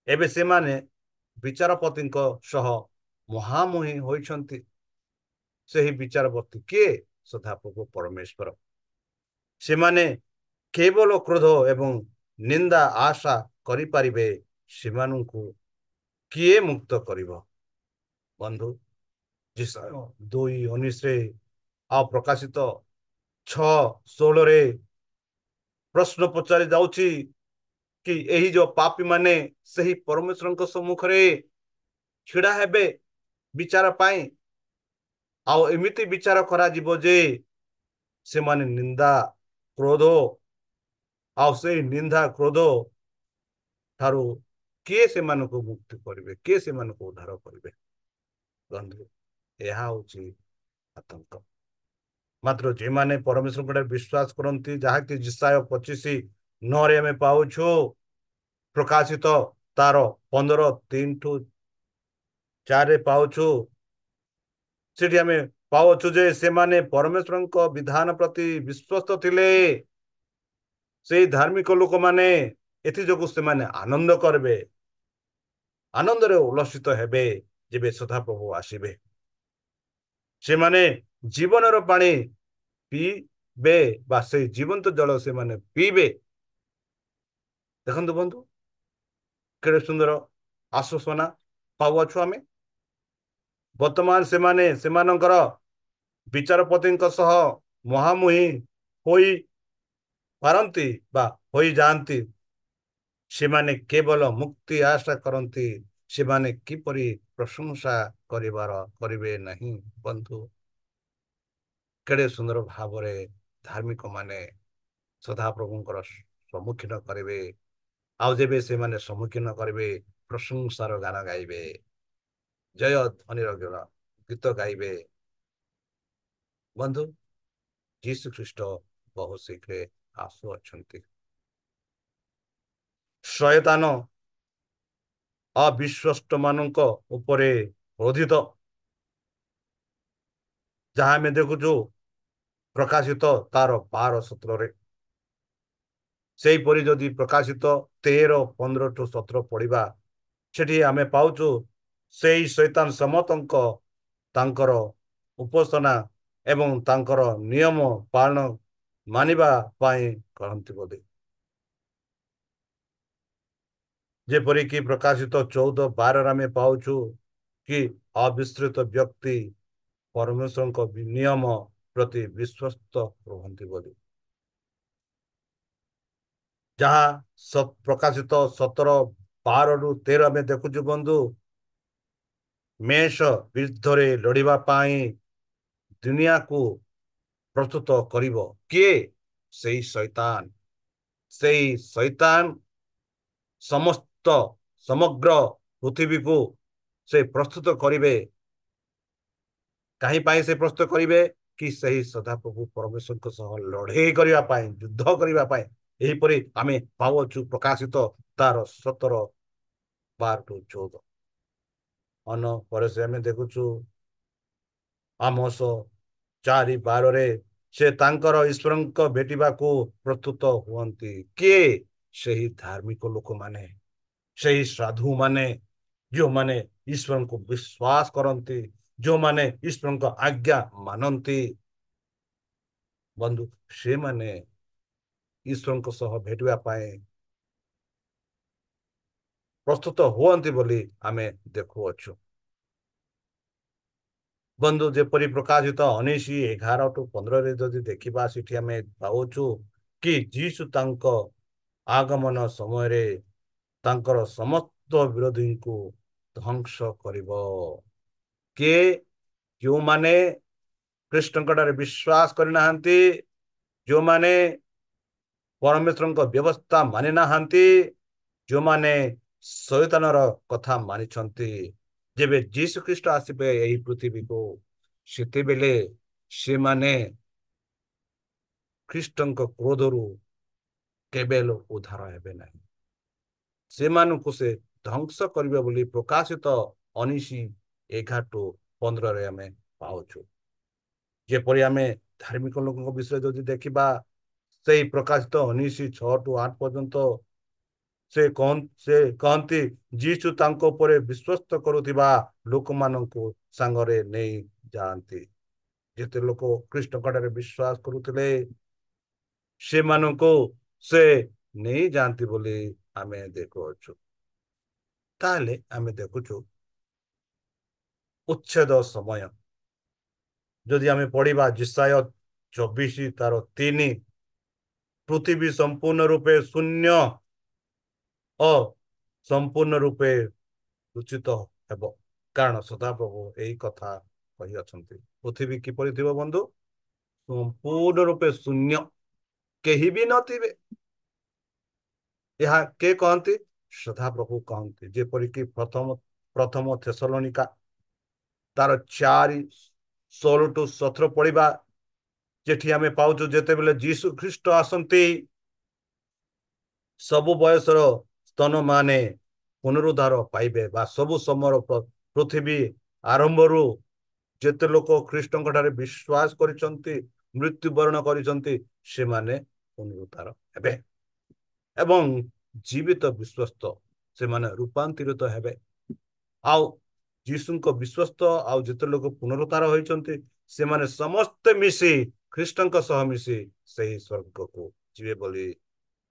ଏବେ ସେମାନେ ବିଚାରପତିଙ୍କ ସହ ମୁହାଁମୁହିଁ ହୋଇଛନ୍ତି। ସେହି ବିଚାରପତି କିଏ? ସଦାପ୍ରଭୁ ପରମେଶ୍ୱର। ସେମାନେ କେବଳ କ୍ରୋଧ ଏବଂ ନିନ୍ଦା ଆଶା କରିପାରିବେ। ସେମାନଙ୍କୁ କିଏ ମୁକ୍ତ କରିବ? ବନ୍ଧୁ ଯିଶାୟ 2:19 ଆଉ ପ୍ରକାଶିତ 6:16 ପ୍ରଶ୍ନ ପଚାରି ଯାଉଛି କି ଏହି ଯୋଉ ପାପୀ ମାନେ ସେହି ପରମେଶ୍ୱରଙ୍କ ସମ୍ମୁଖରେ ଛିଡା ହେବେ ବିଚାର ପାଇଁ। ଆଉ ଏମିତି ବିଚାର କରାଯିବ ଯେ ସେମାନେ ନିନ୍ଦା କ୍ରୋଧ, ଆଉ ସେଇ ନିନ୍ଦା କ୍ରୋଧ ଠାରୁ କିଏ ସେମାନଙ୍କୁ ମୁକ୍ତି କରିବେ? କିଏ ସେମାନଙ୍କୁ ଉଦ୍ଧାର କରିବେ? ବନ୍ଧୁ ଏହା ହଉଛି ଆତଙ୍କ। ମାତ୍ର ଯେମାନେ ପରମେଶ୍ୱରଙ୍କ ବିଶ୍ୱାସ କରନ୍ତି, ଯାହାକି ଯିଶାୟ 25:9 ଆମେ ପାଉଛୁ, ପ୍ରକାଶିତ ତାର 15:3-4 ପାଉଛୁ। ସେଠି ଆମେ ପାଉଛୁ ଯେ ସେମାନେ ପରମେଶ୍ୱରଙ୍କ ବିଧାନ ପ୍ରତି ବିଶ୍ୱସ୍ତ ଥିଲେ। ସେଇ ଧାର୍ମିକ ଲୋକମାନେ ଏଥିଯୋଗୁଁ ସେମାନେ ଆନନ୍ଦ କରିବେ, ଆନନ୍ଦରେ ଉଲ୍ଲସିତ ହେବେ ଯେବେ ସଦାପ୍ରଭୁ ଆସିବେ। ସେମାନେ ଜୀବନର ପାଣି ପିଇବେ ବା ସେଇ ଜୀବନ୍ତ ଜଳ ସେମାନେ ପିଇବେ। ଦେଖନ୍ତୁ ବନ୍ଧୁ, କେଡ଼େ ସୁନ୍ଦର ଆଶ୍ୱାସନା ପାଉଅଛୁ ଆମେ। ବର୍ତ୍ତମାନ ସେମାନେ ସେମାନଙ୍କର ବିଚାରପତିଙ୍କ ସହ ମୁହାଁମୁହିଁ ହୋଇ ପାରନ୍ତି ବା ହୋଇଯାଆନ୍ତି। ସେମାନେ କେବଳ ମୁକ୍ତି ଆଶା କରନ୍ତି। ସେମାନେ କିପରି ପ୍ରଶଂସା କରିବେ ନାହିଁ। ବନ୍ଧୁ କେଡ଼େ ସୁନ୍ଦର ଭାବରେ ଧାର୍ମିକ ମାନେ ସଦାପ୍ରଭୁଙ୍କର ସମ୍ମୁଖୀନ କରିବେ। ଆଉ ଯେବେ ସେମାନେ ସମ୍ମୁଖୀନ କରିବେ, ପ୍ରଶଂସାର ଗାନ ଗାଇବେ, ଜୟ ଧ୍ୱନିର ଗୀତ ଗାଇବେ। ବନ୍ଧୁ ଯୀଶୁ ଖ୍ରୀଷ୍ଟ ବହୁ ଶୀଘ୍ର ଆସୁଅଛନ୍ତି। ଶୟତାନ ଅବିଶ୍ୱାସ ମାନଙ୍କ ଉପରେ କ୍ରୋଧିତ, ଯାହା ଆମେ ଦେଖୁଛୁ ପ୍ରକାଶିତ ତାର 12:17। ସେହିପରି ଯଦି ପ୍ରକାଶିତ 13:15-17 ପଢିବା, ସେଠି ଆମେ ପାଉଛୁ ସେଇ ଶୈତାନ ସମସ୍ତଙ୍କ ତାଙ୍କର ଉପାସନା ଏବଂ ତାଙ୍କର ନିୟମ ପାଳନ ମାନିବା ପାଇଁ କରନ୍ତି ବୋଲି। ଯେପରିକି ପ୍ରକାଶିତ 14:12 ଆମେ ପାଉଛୁ କି ଅବିଶ୍ରିତ ବ୍ୟକ୍ତି ପରମେଶ୍ୱରଙ୍କ ନିୟମ ପ୍ରତି ବିଶ୍ୱସ୍ତ ରୁହନ୍ତି ବୋଲି। ଯାହା ପ୍ରକାଶିତ 17:12-13 ଆମେ ଦେଖୁଛୁ ବନ୍ଧୁ, ମେଷ ବିରୁଦ୍ଧରେ ଲଢିବା ପାଇଁ ଦୁନିଆକୁ ପ୍ରସ୍ତୁତ କରିବ କିଏ? ସେଇ ଶୈତାନ। ସେଇ ଶୈତାନ ସମସ୍ତ ସମଗ୍ର ପୃଥିବୀକୁ ସେ ପ୍ରସ୍ତୁତ କରିବେ। କାହିଁ ପାଇଁ ସେ ପ୍ରସ୍ତୁତ କରିବେ? କି ସେହି ସଦାପ୍ରଭୁ ପରମେଶ୍ୱରଙ୍କ ସହ ଲଢେଇ କରିବା ପାଇଁ, ଯୁଦ୍ଧ କରିବା ପାଇଁ। ଏହିପରି ଆମେ ପାଉଛୁ ପ୍ରକାଶିତ ତାର 17:12-14। ଅନ ପରେ ସେ ଆମେ ଦେଖୁଛୁ ଆମୋସ 4:12 ସେ ତାଙ୍କର ଈଶ୍ୱରଙ୍କ ଭେଟିବାକୁ ପ୍ରସ୍ତୁତ ହୁଅନ୍ତି। କିଏ? ସେହି ଧାର୍ମିକ ଲୋକମାନେ, ସେହି ସାଧୁମାନେ, ଯେଉଁମାନେ ଈଶ୍ୱରଙ୍କୁ ବିଶ୍ୱାସ କରନ୍ତି, ଯେଉଁମାନେ ଈଶ୍ୱରଙ୍କ ଆଜ୍ଞା ମାନନ୍ତି। ବନ୍ଧୁ, ସେମାନେ ଈଶ୍ୱରଙ୍କ ସହ ଭେଟିବା ପାଇଁ ପ୍ରସ୍ତୁତ ହୁଅନ୍ତି ବୋଲି ଆମେ ଦେଖୁଅଛୁ। ବନ୍ଧୁ, ଯେପରି ପ୍ରକାଶିତ 19:11-15 ଯଦି ଦେଖିବା, ସେଠି ଆମେ ପାଉଛୁ କି ଯୀଶୁ ତାଙ୍କ ଆଗମନ ସମୟରେ ତାଙ୍କର ସମସ୍ତ ବିରୋଧୀଙ୍କୁ ଧ୍ୱଂସ କରିବ। କିଏ? ଯେଉଁମାନେ ଖ୍ରୀଷ୍ଟଙ୍କଠାରେ ବିଶ୍ୱାସ କରିନାହାନ୍ତି, ଯେଉଁମାନେ ପରମେଶ୍ୱରଙ୍କ ବ୍ୟବସ୍ଥା ମାନି ନାହାନ୍ତି, ଯେଉଁମାନେ ଶୈତାନର କଥା ମାନିଛନ୍ତି। ଯେବେ ଯୀଶୁ ଖ୍ରୀଷ୍ଟ ଆସିବେ ଏହି ପୃଥିବୀକୁ, ସେତେବେଳେ ସେମାନେ ଖ୍ରୀଷ୍ଟଙ୍କ କ୍ରୋଧରୁ କେବେ ଉଦ୍ଧାର ହେବେ ନାହିଁ। ସେମାନଙ୍କୁ ସେ ଧ୍ୱଂସ କରିବେ ବୋଲି ପ୍ରକାଶିତ 19:11-15 ଆମେ ପାଉଛୁ। ଯେପରି ଆମେ ଧାର୍ମିକ ଲୋକଙ୍କ ବିଷୟରେ ଯଦି ଦେଖିବା, ସେଇ ପ୍ରକାଶିତ 19:6-8 ପର୍ଯ୍ୟନ୍ତ ସେ କହନ୍ତି ଯୀଶୁ ତାଙ୍କ ଉପରେ ବିଶ୍ୱସ୍ତ କରୁଥିବା ଲୋକମାନଙ୍କୁ ସାଙ୍ଗରେ ନେଇ ଯାଆନ୍ତି। ଯେତେ ଲୋକ ଖ୍ରୀଷ୍ଟଙ୍କଠାରେ ବିଶ୍ୱାସ କରୁଥିଲେ, ସେମାନଙ୍କୁ ସେ ନେଇଯାଆନ୍ତି ବୋଲି ଆମେ ଦେଖୁଅଛୁ। ତାହେଲେ ଆମେ ଦେଖୁଛୁ ଉଚ୍ଛେଦ ସମୟ ଯଦି ଆମେ ପଢିବା ଯେଶାୟା 24:3, ପୃଥିବୀ ସମ୍ପୂର୍ଣ୍ଣ ରୂପେ ଶୂନ୍ୟ ଓ ସମ୍ପୂର୍ଣ୍ଣ ରୂପେ ଲୁଚିତ ହେବ, କାରଣ ସଦାପ୍ରଭୁ ଏହି କଥା କହିଅଛନ୍ତି। ପୃଥିବୀ କିପରି ଥିବ ବନ୍ଧୁ? ସମ୍ପୂର୍ଣ୍ଣ ରୂପେ ଶୂନ୍ୟ, କେହି ବି ନଥିବେ। ଏହା କେ କହନ୍ତି? ସଦାପ୍ରଭୁ କହନ୍ତି। ଯେପରିକି ପ୍ରଥମ ଥେସଲୋନିକା ତାର 4:16-17 ପଢିବା, ଯେଠି ଆମେ ପାଉଛୁ ଯେତେବେଳେ ଯୀଶୁ ଖ୍ରୀଷ୍ଟ ଆସନ୍ତି, ସବୁ ବୟସର ସ୍ତନ ମାନେ ପୁନରୁଦ୍ଧାର ପାଇବେ, ବା ସବୁ ସମୟର ପୃଥିବୀ ଆରମ୍ଭରୁ ଯେତେ ଲୋକ ଖ୍ରୀଷ୍ଟଙ୍କ ଠାରେ ବିଶ୍ୱାସ କରିଛନ୍ତି, ମୃତ୍ୟୁବରଣ କରିଛନ୍ତି, ସେମାନେ ପୁନରୁଦ୍ଧାର ହେବେ ଏବଂ ଜୀବିତ ବିଶ୍ୱସ୍ତ ସେମାନେ ରୂପାନ୍ତରିତ ହେବେ। ଆଉ ଯୀଶୁଙ୍କ ବିଶ୍ୱସ୍ତ ଆଉ ଯେତେ ଲୋକ ପୁନରୁଦ୍ଧାର ହୋଇଛନ୍ତି, ସେମାନେ ସମସ୍ତେ ମିଶି ଖ୍ରୀଷ୍ଟଙ୍କ ସହ ମିଶି ସେହି ସ୍ୱର୍ଗକୁ ଯିବେ ବୋଲି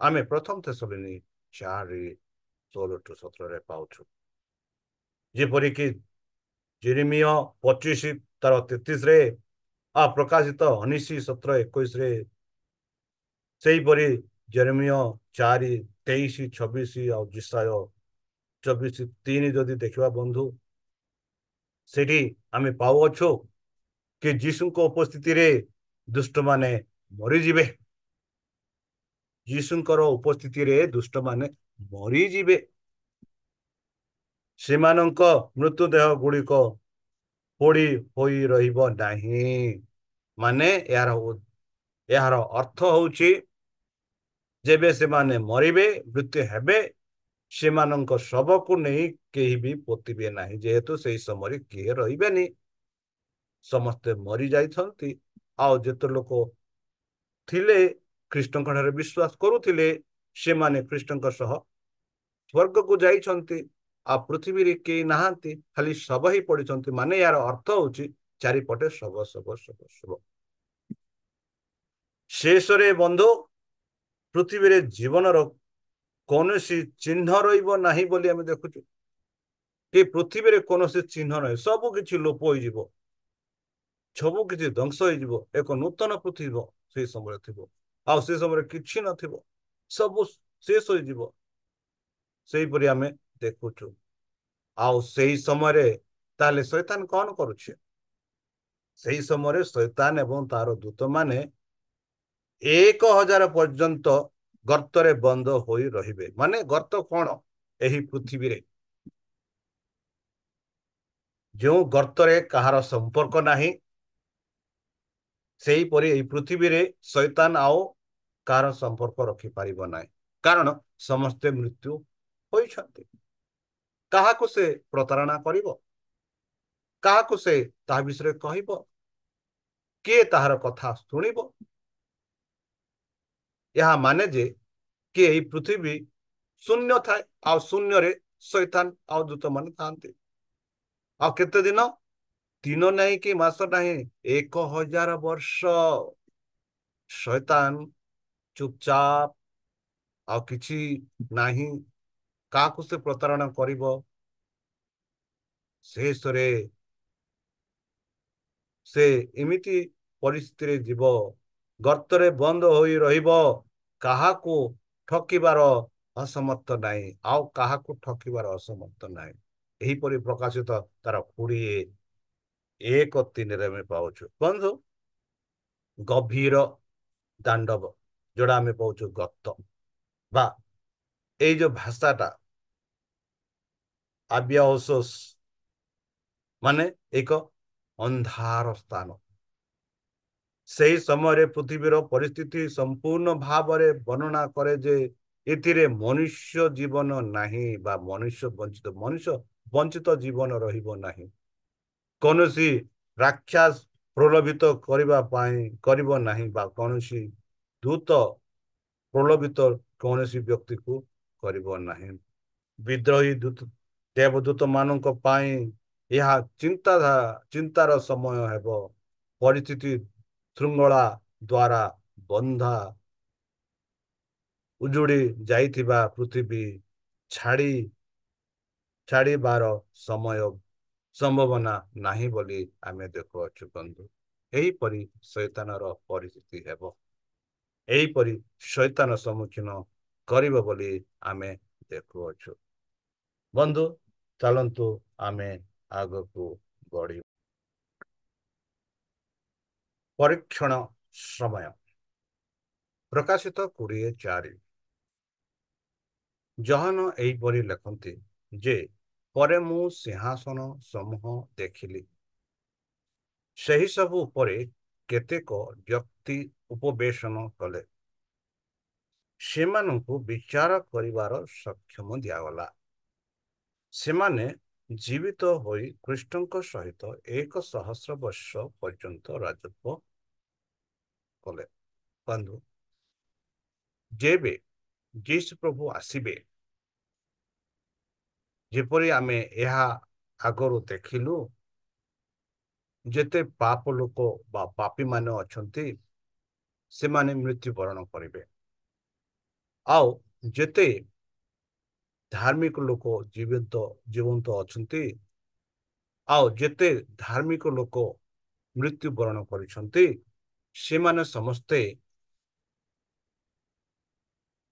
ଆମେ ପ୍ରଥମ ଥେସଲୋନିକା 4:16-17 ପାଉଛୁ। ଯେପରିକି ଯେରେମିୟ 25:33 ପ୍ରକାଶିତ 19:17-21, ସେହିପରି ଯେରେମିୟ 4:23-26 ଆଉ ଯେଶାୟା 24:3 ଯଦି ଦେଖିବା ବନ୍ଧୁ, ସେଠି ଆମେ ପାଉଅଛୁ କି ଯୀଶୁଙ୍କ ଉପସ୍ଥିତିରେ ଦୁଷ୍ଟମାନେ ମରିଯିବେ। ଯୀଶୁଙ୍କର ଉପସ୍ଥିତିରେ ଦୁଷ୍ଟମାନେ ମରିଯିବେ। ସେମାନଙ୍କ ମୃତ୍ୟୁଦେହ ଗୁଡିକ ପୋଡି ହୋଇ ରହିବ ନାହିଁ। ମାନେ ଏହାର ଅର୍ଥ ହଉଛି, ଯେବେ ସେମାନେ ମରିବେ, ମୃତ୍ୟୁ ହେବେ, ସେମାନଙ୍କ ଶବକୁ ନେଇ କେହି ବି ପୋତିବେ ନାହିଁ, ଯେହେତୁ ସେହି ସମୟରେ କିଏ ରହିବେନି, ସମସ୍ତେ ମରି ଯାଇଛନ୍ତି। ଆଉ ଯେତେ ଲୋକ ଥିଲେ ଖ୍ରୀଷ୍ଟଙ୍କ ଠାରେ ବିଶ୍ୱାସ କରୁଥିଲେ, ସେମାନେ ଖ୍ରୀଷ୍ଟଙ୍କ ସହ ସ୍ୱର୍ଗକୁ ଯାଇଛନ୍ତି। ଆଉ ପୃଥିବୀରେ କେହି ନାହାନ୍ତି, ଖାଲି ଶବ ହିଁ ପଡିଛନ୍ତି। ମାନେ ଏହାର ଅର୍ଥ ହଉଛି ଚାରିପଟେ ଶବ ଶବ ଶବ ଶବ। ଶେଷରେ ବନ୍ଧୁ, ପୃଥିବୀରେ ଜୀବନର କୌଣସି ଚିହ୍ନ ରହିବ ନାହିଁ ବୋଲି ଆମେ ଦେଖୁଛୁ। କି ପୃଥିବୀରେ କୌଣସି ଚିହ୍ନ ନାହିଁ, ସବୁ କିଛି ଲୋପ ହୋଇଯିବ, ସବୁ କିଛି ଧ୍ୱଂସ ହେଇଯିବ। ଏକ ନୂତନ ପୃଥିବୀ ସେଇ ସମୟରେ ଥିବ, ଆଉ ସେ ସମୟରେ କିଛି ନଥିବ, ସବୁ ଶେଷ ହୋଇଯିବ। ସେଇପରି ଆମେ ଦେଖୁଛୁ। ଆଉ ସେଇ ସମୟରେ ତାହେଲେ ଶୈତାନ କଣ କରୁଛି? ସେଇ ସମୟରେ ଶୈତାନ ଏବଂ ତାର ଦୂତମାନେ 1000 ପର୍ଯ୍ୟନ୍ତ ଗର୍ତ୍ତରେ ବନ୍ଦ ହୋଇ ରହିବେ। ମାନେ ଗର୍ତ୍ତ କଣ? ଏହି ପୃଥିବୀରେ ଯେଉଁ ଗର୍ତ୍ତରେ କାହାର ସମ୍ପର୍କ ନାହିଁ, ସେହିପରି ଏହି ପୃଥିବୀରେ ଶୈତାନ ଆଉ କାହାର ସମ୍ପର୍କ ରଖିପାରିବ ନାହିଁ। କାରଣ ସମସ୍ତେ ମୃତ୍ୟୁ ହୋଇଛନ୍ତି। କାହାକୁ ସେ ପ୍ରତାରଣା କରିବ? କାହାକୁ ସେ ତାହା ବିଷୟରେ କହିବ? କିଏ ତାହାର କଥା ଶୁଣିବ? ଏହା ମାନେ ଯେ କି ଏହି ପୃଥିବୀ ଶୂନ୍ୟ ଥାଏ, ଆଉ ଶୂନ୍ୟରେ ଶୈତାନ ଆଉ ଦୂତମାନେ ଥାନ୍ତି। ଆଉ କେତେ ଦିନ? ଦିନ ନାହିଁ କି ମାସ ନାହିଁ, 1000 ବର୍ଷ ଶୈତାନ ଚୁପଚାପ, ଆଉ କିଛି ନାହିଁ। କାହାକୁ ସେ ପ୍ରତାରଣା କରିବ? ଶେଷରେ ସେ ଏମିତି ପରିସ୍ଥିତିରେ ଯିବ, ଗର୍ତ୍ତରେ ବନ୍ଦ ହୋଇ ରହିବ, କାହାକୁ ଠକିବାର ଅସମର୍ଥ ନାହିଁ, ଆଉ କାହାକୁ ଠକିବାର ଅସମର୍ଥ ନାହିଁ। ଏହିପରି ପ୍ରକାଶିତ ତାର 21:3 ଆମେ ପାଉଛୁ। ବନ୍ଧୁ, ଗଭୀର ଦାଣ୍ଡବ, ଯୋଉଟା ଆମେ ପାଉଛୁ ଗର୍ତ୍ତ, ବା ଏଇ ଯୋଉ ଭାଷାଟା ଆବିଆଓସୋସ୍, ମାନେ ଏକ ଅନ୍ଧାର ସ୍ଥାନ। ସେହି ସମୟରେ ପୃଥିବୀର ପରିସ୍ଥିତି ସମ୍ପୂର୍ଣ୍ଣ ଭାବରେ ବର୍ଣ୍ଣନା କରେ ଯେ ଏଥିରେ ମନୁଷ୍ୟ ଜୀବନ ନାହିଁ, ବା ମନୁଷ୍ୟ ବଞ୍ଚିତ ଜୀବନ ରହିବ ନାହିଁ। କୌଣସି ରାକ୍ଷସ ପ୍ରଲୋଭିତ କରିବା ପାଇଁ କରିବ ନାହିଁ, ବା କୌଣସି ଦୂତ ପ୍ରଲୋଭିତ କୌଣସି ବ୍ୟକ୍ତିକୁ କରିବ ନାହିଁ। ବିଦ୍ରୋହୀ ଦେବଦୂତ ମାନଙ୍କ ପାଇଁ ଏହା ଚିନ୍ତାର ସମୟ ହେବ। ପରିସ୍ଥିତି ଶୃଙ୍ଖଳା ଦ୍ୱାରା ବନ୍ଧା ଉଜୁଡ଼ି ଯାଇଥିବା ପୃଥିବୀ ଛାଡ଼ି ଛାଡ଼ିବାର ସମୟ ସମ୍ଭାବନା ନାହିଁ ବୋଲି ଆମେ ଦେଖୁଅଛୁ। ବନ୍ଧୁ, ଏହିପରି ଶୈତାନର ପରିସ୍ଥିତି ହେବ, ଏହିପରି ଶୈତାନ ସମ୍ମୁଖୀନ କରିବ ବୋଲି ଆମେ ଦେଖୁଅଛୁ। ବନ୍ଧୁ, ଚାଲନ୍ତୁ ଆମେ ଆଗକୁ ବଢ଼ିବା। ପରୀକ୍ଷଣ ସମୟ। ପ୍ରକାଶିତ 20:4। ଜହନ ଏହିପରି ଲେଖନ୍ତି ଯେ, ପରେ ମୁଁ ସିଂହାସନ ସମୂହ ଦେଖିଲି, ସେହି ସବୁ ଉପରେ କେତେକ ବ୍ୟକ୍ତି ଉପବେଶନ କଲେ। ସେମାନଙ୍କୁ ବିଚାର କରିବାର ସକ୍ଷମ ଦିଆଗଲା। ସେମାନେ ଜୀବିତ ହୋଇ ଖ୍ରୀଷ୍ଟଙ୍କ ସହିତ 1000 ବର୍ଷ ପର୍ଯ୍ୟନ୍ତ ରାଜତ୍ୱ କଲେ। ବନ୍ଧୁ, ଯେବେ ଯୀଶୁ ପ୍ରଭୁ ଆସିବେ, ଯେପରି ଆମେ ଏହା ଆଗରୁ ଦେଖିଲୁ, ଯେତେ ପାପ ଲୋକ ବା ପାପୀ ମାନେ ଅଛନ୍ତି, ସେମାନେ ମୃତ୍ୟୁବରଣ କରିବେ। ଆଉ ଯେତେ ଧାର୍ମିକ ଲୋକ ଜୀବନ୍ତ ଅଛନ୍ତି, ଆଉ ଯେତେ ଧାର୍ମିକ ଲୋକ ମୃତ୍ୟୁବରଣ କରିଛନ୍ତି, ସେମାନେ ସମସ୍ତେ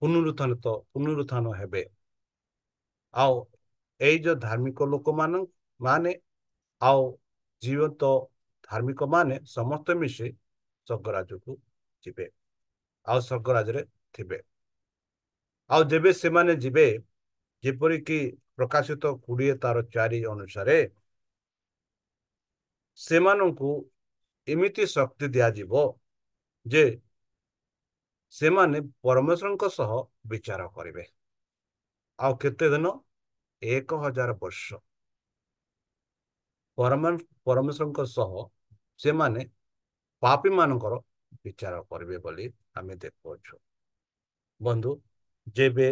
ପୁନରୁତ୍ଥାନ ହେବେ। ଆଉ ଏଇ ଯୋଉ ଧାର୍ମିକ ମାନେ ଆଉ ଜୀବନ୍ତ ଧାର୍ମିକ ମାନେ ସମସ୍ତେ ମିଶି ସ୍ୱର୍ଗରାଜକୁ ଯିବେ, ଆଉ ସ୍ୱର୍ଗରାଜରେ ଥିବେ। ଆଉ ଯେବେ ସେମାନେ ଯିବେ, ଯେପରିକି ପ୍ରକାଶିତ 20:4 ଅନୁସାରେ, ସେମାନଙ୍କୁ ଏମିତି ଶକ୍ତି ଦିଆଯିବ ଯେ ସେମାନେ ପରମେଶ୍ୱରଙ୍କ ସହ ବିଚାର କରିବେ। ଆଉ କେତେ ଦିନ? 1000 ବର୍ଷ ପରମେଶ୍ୱରଙ୍କ ସହ ସେମାନେ ପାପୀ ମାନଙ୍କର ବିଚାର କରିବେ ବୋଲି ଆମେ ଦେଖୁଅଛୁ। ବନ୍ଧୁ, ଯେବେ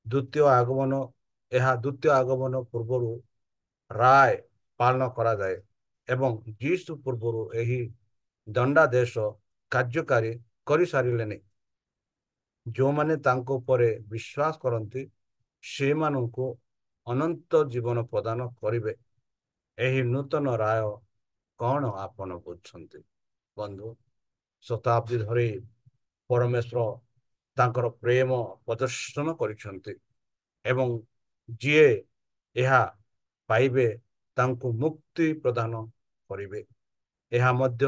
ଦ୍ୱିତୀୟ ଆଗମନ ଏହା ଦ୍ୱିତୀୟ ଆଗମନ ପୂର୍ବରୁ ରାୟ ପାଳନ କରାଯାଏ ଏବଂ ଯୀଶୁ ପୂର୍ବରୁ ଏହି ଦଣ୍ଡାଦେଶ କାର୍ଯ୍ୟକାରୀ କରିସାରିଲେଣି। ଯେଉଁମାନେ ତାଙ୍କ ଉପରେ ବିଶ୍ୱାସ କରନ୍ତି ସେମାନଙ୍କୁ ଅନନ୍ତ ଜୀବନ ପ୍ରଦାନ କରିବେ। ଏହି ନୂତନ ରାୟ କଣ ଆପଣ ବୁଝୁଛନ୍ତି? ବନ୍ଧୁ, ଶତାବ୍ଦୀ ଧରି ପରମେଶ୍ୱର ତାଙ୍କର ପ୍ରେମ ପ୍ରଦର୍ଶନ କରିଛନ୍ତି ଏବଂ ଯିଏ ଏହା ପାଇବେ ତାଙ୍କୁ ମୁକ୍ତି ପ୍ରଦାନ କରିବେ। ଏହା ମଧ୍ୟ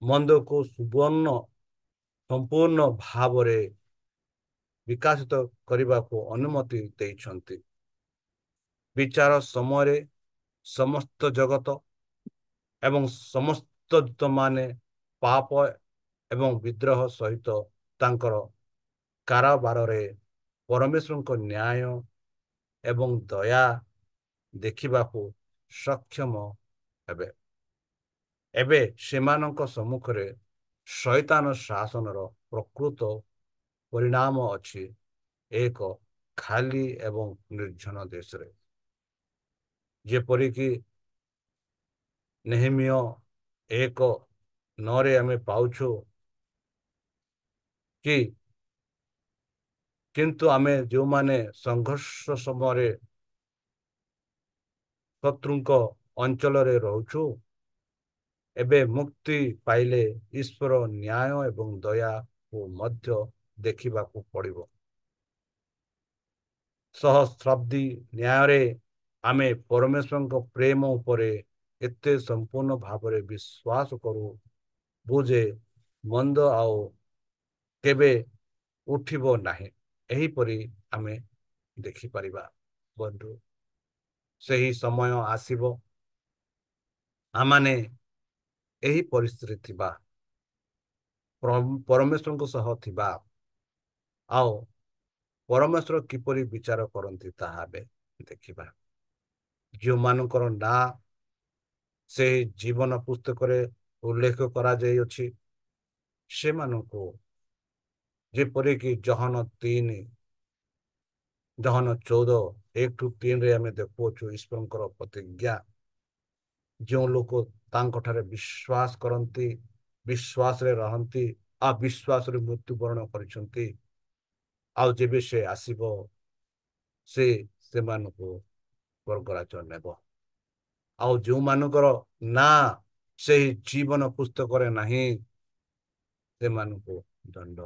ମନ୍ଦକୁ ସୁବର୍ଣ୍ଣ ସମ୍ପୂର୍ଣ୍ଣ ଭାବରେ ବିକାଶିତ କରିବାକୁ ଅନୁମତି ଦେଇଛନ୍ତି। ବିଚାର ସମୟରେ ସମସ୍ତ ଜଗତ ଏବଂ ସମସ୍ତ ଦୂତମାନେ ପାପ ଏବଂ ବିଦ୍ରୋହ ସହିତ ତାଙ୍କର କାରବାରରେ ପରମେଶ୍ୱରଙ୍କ ନ୍ୟାୟ ଏବଂ ଦୟା ଦେଖିବାକୁ ସକ୍ଷମ ହେବେ। ଏବେ ସେମାନଙ୍କ ସମ୍ମୁଖରେ ଶୈତାନ ଶାସନର ପ୍ରକୃତ ପରିଣାମ ଅଛି ଏକ ଖାଲି ଏବଂ ନିର୍ଜନ ଦେଶରେ। ଯେପରିକି ନେହେମିୟ 1:9 ଆମେ ପାଉଛୁ କି କିନ୍ତୁ ଆମେ ଯେଉଁମାନେ ସଂଘର୍ଷ ସମୟରେ ଶତ୍ରୁଙ୍କ ଅଞ୍ଚଳରେ ରହୁଛୁ ଏବେ ମୁକ୍ତି ପାଇଲେ ଈଶ୍ୱର ନ୍ୟାୟ ଏବଂ ଦୟାକୁ ମଧ୍ୟ ଦେଖିବାକୁ ପଡ଼ିବ। ସହସ୍ରାବ୍ଦୀ ନ୍ୟାୟରେ ଆମେ ପରମେଶ୍ୱରଙ୍କ ପ୍ରେମ ଉପରେ ଏତେ ସମ୍ପୂର୍ଣ୍ଣ ଭାବରେ ବିଶ୍ୱାସ କରୁ ଯେ ମନ୍ଦ ଆଉ କେବେ ଉଠିବ ନାହିଁ ଏହିପରି ଆମେ ଦେଖିପାରିବା। ବନ୍ଧୁ, ସେହି ସମୟ ଆସିବ ଆମମାନେ ଏହି ପରିସ୍ଥିତିରେ ଥିବା ପରମେଶ୍ୱରଙ୍କ ସହ ଥିବା ଆଉ ପରମେଶ୍ୱର କିପରି ବିଚାର କରନ୍ତି ତାହା ଆମେ ଦେଖିବା। ଯେଉଁମାନଙ୍କର ନାଁ ସେହି ଜୀବନ ପୁସ୍ତକରେ ଉଲ୍ଲେଖ କରାଯାଇଅଛି ସେମାନଙ୍କୁ ଯେପରିକି ଜହନ 14:1-3 ଆମେ ଦେଖୁଅଛୁ ଈଶ୍ୱରଙ୍କର ପ୍ରତିଜ୍ଞା। ଯେଉଁ ଲୋକ ତାଙ୍କଠାରେ ବିଶ୍ୱାସ କରନ୍ତି, ବିଶ୍ୱାସରେ ରହନ୍ତି, ଅବିଶ୍ୱାସରେ ମୃତ୍ୟୁବରଣ କରିଛନ୍ତି, ଆଉ ଯେବେ ସେ ଆସିବ ସେ ସେମାନଙ୍କୁ ସ୍ୱର୍ଗରାଜ୍ୟ ନେବ। ଆଉ ଯେଉଁମାନଙ୍କର ନାଁ ସେହି ଜୀବନ ପୁସ୍ତକରେ ନାହିଁ ସେମାନଙ୍କୁ ଦଣ୍ଡ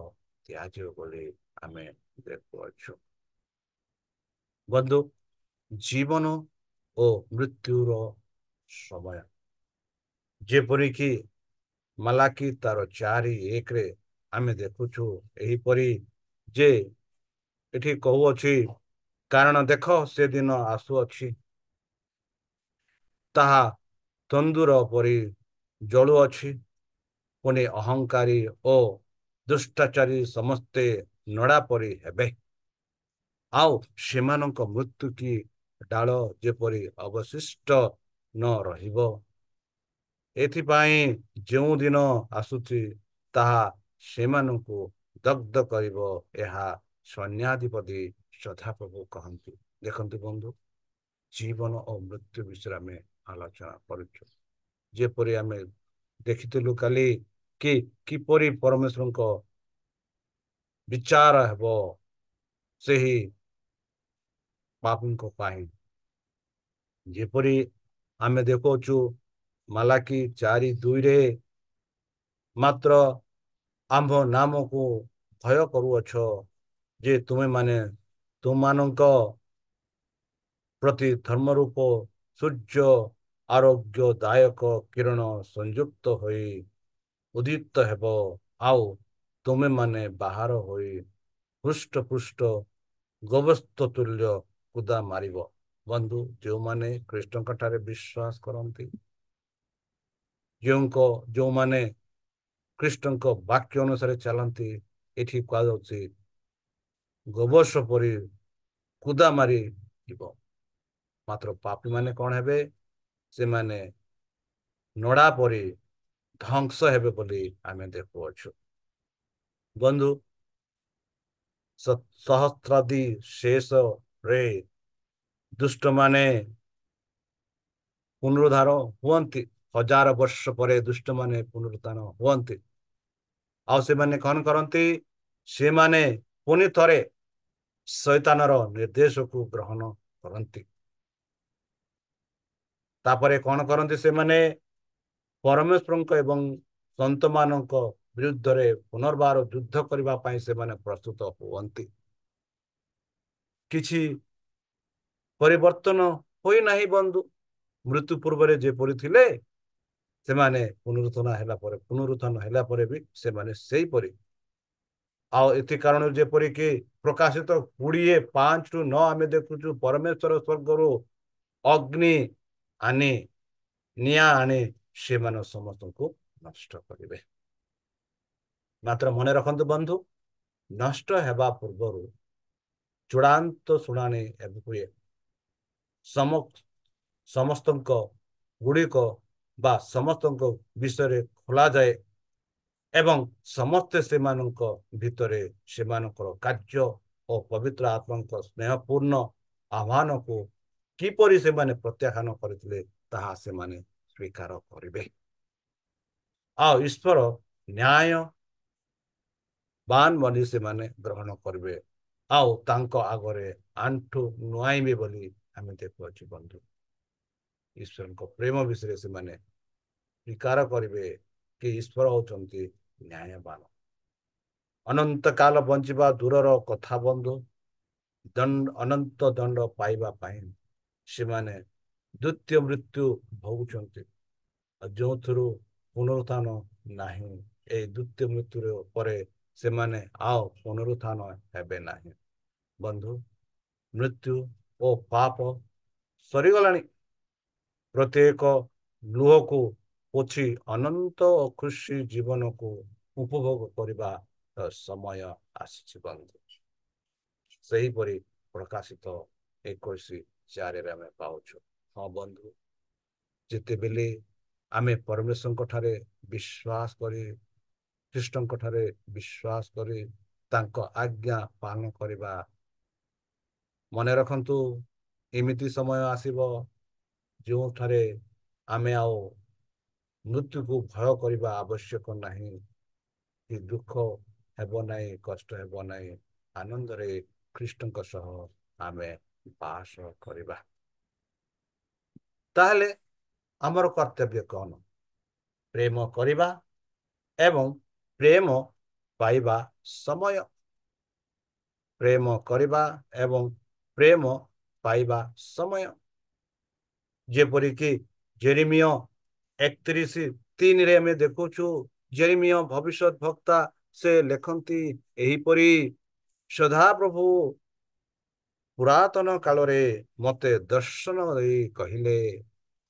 ଦିଆଯିବ ବୋଲି ଆମେ ଦେଖୁଅଛୁ। ବନ୍ଧୁ, ଜୀବନ ଓ ମୃତ୍ୟୁର ସମୟ ଯେପରିକି ମାଲାକି ତାର 4:1 ଆମେ ଦେଖୁଛୁ ଏହିପରି ଯେ ଏଠି କହୁଅଛି, କାରଣ ଦେଖ ସେଦିନ ଆସୁଅଛି, ତାହା ତନ୍ଦୁର ପରି ଜଳୁଅଛି, ପୁଣି ଅହଙ୍କାରୀ ଓ ଦୁଷ୍ଟାଚାରୀ ସମସ୍ତେ ନଡ଼ା ପରି ହେବେ, ଆଉ ସେମାନଙ୍କ ମୃତ୍ୟୁ କି ଡାଳ ଯେପରି ଅବଶିଷ୍ଟ ନ ରହିବ। ଏଥିପାଇଁ ଯେଉଁ ଦିନ ଆସୁଛି ତାହା ସେମାନଙ୍କୁ ଦଗ୍ଧ କରିବ, ଏହା ସୈନ୍ୟାଧିପତି ସଦାପ୍ରଭୁ କହନ୍ତି। ଦେଖନ୍ତୁ ବନ୍ଧୁ, ଜୀବନ ଓ ମୃତ୍ୟୁ ବିଷୟରେ ଆମେ ଆଲୋଚନା କରୁଛୁ। ଯେପରି ଆମେ ଦେଖିଥିଲୁ କାଲି କି କିପରି ପରମେଶ୍ୱରଙ୍କ ବିଚାର ହେବ ସେହି ପାପୀଙ୍କ ପାଇଁ। ଯେପରି ଆମେ ଦେଖୁଅଛୁ ମାଲାକି 4:2 ମାତ୍ର ଆମ୍ଭ ନାମକୁ ଭୟ କରୁଅଛ ଯେ ତୁମେମାନେ ତୁମମାନଙ୍କ ପ୍ରତି ଧର୍ମରୂପ ସୂର୍ଯ୍ୟ ଆରୋଗ୍ୟଦାୟକ କିରଣ ସଂଯୁକ୍ତ ହୋଇ ଉଦିତ ହେବ, ଆଉ ତୁମେମାନେ ବାହାର ହୋଇ ହୃଷ୍ଟପୃଷ୍ଟ ଗୋବସ୍ତ ତୁଲ୍ୟ କୁଦା ମାରିବ। ବନ୍ଧୁ, ଯେଉଁମାନେ ଖ୍ରୀଷ୍ଟଙ୍କ ଠାରେ ବିଶ୍ୱାସ କରନ୍ତି, ଯେଉଁମାନେ ଖ୍ରୀଷ୍ଟଙ୍କ ବାକ୍ୟ ଅନୁସାରେ ଚାଲନ୍ତି, ଏଠି କୁହାଯାଉଛି ଗୋବର୍ଷ ପରି କୁଦା ମାରି ଯିବ। ମାତ୍ର ପାପୀ ମାନେ କଣ ହେବେ? ସେମାନେ ନଡ଼ା ପରି ଧ୍ୱଂସ ହେବେ ବୋଲି ଆମେ ଦେଖୁଅଛୁ। ବନ୍ଧୁ, ସହସ୍ରାବ୍ଦୀ ଶେଷରେ ଦୁଷ୍ଟମାନେ ପୁନରୁଦ୍ଧାର ହୁଅନ୍ତି। 1000 ବର୍ଷ ପରେ ଦୁଷ୍ଟମାନେ ପୁନରୁତ୍ଥାନ ହୁଅନ୍ତି। ଆଉ ସେମାନେ କଣ କରନ୍ତି? ସେମାନେ ପୁଣି ଥରେ ଶୈତାନର ନିର୍ଦ୍ଦେଶକୁ ଗ୍ରହଣ କରନ୍ତି। ତାପରେ କଣ କରନ୍ତି? ସେମାନେ ପରମେଶ୍ୱରଙ୍କ ଏବଂ ସନ୍ତମାନଙ୍କ ବିରୁଦ୍ଧରେ ପୁନର୍ବାର ଯୁଦ୍ଧ କରିବା ପାଇଁ ସେମାନେ ପ୍ରସ୍ତୁତ ହୁଅନ୍ତି। କିଛି ପରିବର୍ତ୍ତନ ହୋଇନାହିଁ ବନ୍ଧୁ। ମୃତ୍ୟୁ ପୂର୍ବରେ ଯେପରି ଥିଲେ ସେମାନେ ପୁନରୁତ୍ଥାନ ହେଲା ପରେ ବି ସେମାନେ ସେଇପରି। ଆଉ ଏଥି କାରଣରୁ ଯେପରିକି ପ୍ରକାଶିତ 20:5-9 ଆମେ ଦେଖୁଛୁ, ପରମେଶ୍ୱର ସ୍ୱର୍ଗରୁ ଅଗ୍ନି ଆଣି ନିଆଁ ଆଣି ସେମାନେ ସମସ୍ତଙ୍କୁ ନଷ୍ଟ କରିବେ। ମାତ୍ର ମନେ ରଖନ୍ତୁ ବନ୍ଧୁ, ନଷ୍ଟ ହେବା ପୂର୍ବରୁ ଚୂଡ଼ାନ୍ତ ଶୁଣାଣି ହୁଏ। ସମସ୍ତଙ୍କ ଗୁଡ଼ିକ ବା ସମସ୍ତଙ୍କ ବିଷୟରେ ଖୋଲାଯାଏ ଏବଂ ସମସ୍ତେ ସେମାନଙ୍କ ଭିତରେ ସେମାନଙ୍କର କାର୍ଯ୍ୟ ଓ ପବିତ୍ର ଆତ୍ମାଙ୍କ ସ୍ନେହପୂର୍ଣ୍ଣ ଆହ୍ୱାନକୁ କିପରି ସେମାନେ ପ୍ରତ୍ୟାଖ୍ୟାନ କରିଥିଲେ ତାହା ସେମାନେ ସ୍ୱୀକାର କରିବେ। ଆଉ ଈଶ୍ୱର ନ୍ୟାୟବାନ ବୋଲି ସେମାନେ ଗ୍ରହଣ କରିବେ ଆଉ ତାଙ୍କ ଆଗରେ ଆଣ୍ଠୁ ନୁଆଇବେ ବୋଲି ଆମେ ଦେଖୁଅଛୁ ବନ୍ଧୁ। ଈଶ୍ୱରଙ୍କ ପ୍ରେମ ବିଷୟରେ ସେମାନେ ସ୍ୱୀକାର କରିବେ କି ଈଶ୍ୱର ହଉଛନ୍ତି ନ୍ୟାୟବାନ। ଅନନ୍ତ କାଳ ବଞ୍ଚିବା ଦୂରର କଥା ବନ୍ଧୁ, ଅନନ୍ତ ଦଣ୍ଡ ପାଇବା ପାଇଁ ସେମାନେ ଦ୍ୱିତୀୟ ମୃତ୍ୟୁ ଭୋଗୁଛନ୍ତି, ଯେଉଁଥିରୁ ପୁନରୁତ୍ଥାନ ନାହିଁ। ଏଇ ଦ୍ୱିତୀୟ ମୃତ୍ୟୁର ପରେ ସେମାନେ ଆଉ ପୁନରୁତ୍ଥାନ ହେବେ ନାହିଁ। ବନ୍ଧୁ, ମୃତ୍ୟୁ ଓ ପାପ ସରିଗଲାଣି। ପ୍ରତ୍ୟେକ ଲୁହକୁ ପୋଛି ଅନନ୍ତ ଓ ଖୁସି ଜୀବନକୁ ଉପଭୋଗ କରିବା ସମୟ ଆସିଛି ବନ୍ଧୁ। ସେହିପରି ପ୍ରକାଶିତ 21:4 ଆମେ ପାଉଛୁ। ହଁ ବନ୍ଧୁ, ଯେତେବେଳେ ଆମେ ପରମେଶ୍ୱରଙ୍କ ଠାରେ ବିଶ୍ୱାସ କରି ଖ୍ରୀଷ୍ଟଙ୍କ ଠାରେ ବିଶ୍ୱାସ କରି ତାଙ୍କ ଆଜ୍ଞା ପାଳନ କରିବା, ମନେ ରଖନ୍ତୁ ଏମିତି ସମୟ ଆସିବ ଯେଉଁଠାରେ ଆମେ ଆଉ ମୃତ୍ୟୁକୁ ଭୟ କରିବା ଆବଶ୍ୟକ ନାହିଁ, କି ଦୁଃଖ ହେବ ନାହିଁ, କଷ୍ଟ ହେବ ନାହିଁ। ଆନନ୍ଦରେ ଖ୍ରୀଷ୍ଟଙ୍କ ସହ ଆମେ ବାସ କରିବା। ତାହେଲେ ଆମର କର୍ତ୍ତବ୍ୟ କ'ଣ? ପ୍ରେମ କରିବା ଏବଂ ପ୍ରେମ ପାଇବା ସମୟ। ପ୍ରେମ କରିବା ଏବଂ ପ୍ରେମ ପାଇବା ସମୟ। ଯେପରିକି ଜେରେମିୟ 31:3 ଆମେ ଦେଖୁଛୁ, ଜେରେମିୟ ଭବିଷ୍ୟତ ବକ୍ତା ସେ ଲେଖନ୍ତି ଏହିପରି, ସଦାପ୍ରଭୁ ପୁରାତନ କାଳରେ ମତେ ଦର୍ଶନ ଦେଇ କହିଲେ,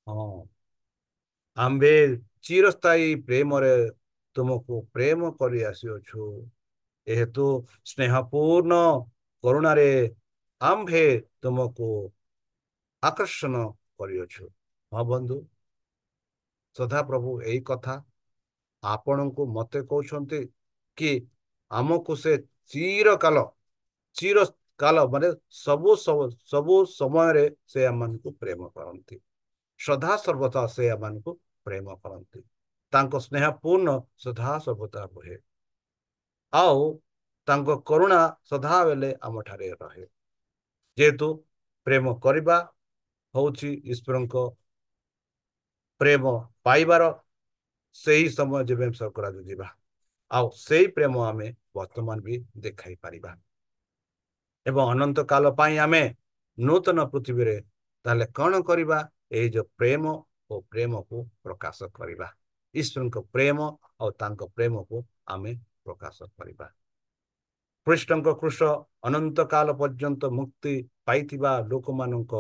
ହଁ, ଆମ୍ଭେ ଚିରସ୍ଥାୟୀ ପ୍ରେମରେ ତୁମକୁ ପ୍ରେମ କରି ଆସିଅଛୁ। ଏହେତୁ ସ୍ନେହପୂର୍ଣ୍ଣ କରୁଣାରେ ଆମ୍ଭେ ତୁମକୁ ଆକର୍ଷଣ କରିଅଛୁ। ହଁ ବନ୍ଧୁ, ସଦାପ୍ରଭୁ ଏହି କଥା ଆପଣଙ୍କୁ ମତେ କହୁଛନ୍ତି କି ଆମକୁ ସେ ଚିରକାଳ ମାନେ ସବୁ ସମୟରେ ସେ ଆମମାନଙ୍କୁ ପ୍ରେମ କରନ୍ତି। ସଦାସର୍ବଦା ସେ ଆମମାନଙ୍କୁ ପ୍ରେମ କରନ୍ତି। ତାଙ୍କ ସ୍ନେହପୂର୍ଣ୍ଣ ସଦାସର୍ବଦା ରୁହେ ଆଉ ତାଙ୍କ କରୁଣା ସଦାବେଳେ ଆମଠାରେ ରହେ। ଯେହେତୁ ପ୍ରେମ କରିବା ହଉଛି ଈଶ୍ୱରଙ୍କ ପ୍ରେମ ପାଇବାର ସେହି ସମୟ ଯେବେ ସ୍ୱର୍ଗରାଜ୍ୟ ଯିବା, ଆଉ ସେଇ ପ୍ରେମ ଆମେ ବର୍ତ୍ତମାନ ବି ଦେଖାଇ ପାରିବା ଏବଂ ଅନନ୍ତ କାଳ ପାଇଁ ଆମେ ନୂତନ ପୃଥିବୀରେ ତାହେଲେ କ'ଣ କରିବା? ଏହି ଯୋଉ ପ୍ରେମ ଓ ପ୍ରେମକୁ ପ୍ରକାଶ କରିବା। ଈଶ୍ୱରଙ୍କ ପ୍ରେମ ଆଉ ତାଙ୍କ ପ୍ରେମକୁ ଆମେ ପ୍ରକାଶ କରିବା। ଖ୍ରୀଷ୍ଟଙ୍କ କୃଷ ଅନନ୍ତ କାଳ ପର୍ଯ୍ୟନ୍ତ ମୁକ୍ତି ପାଇଥିବା ଲୋକମାନଙ୍କ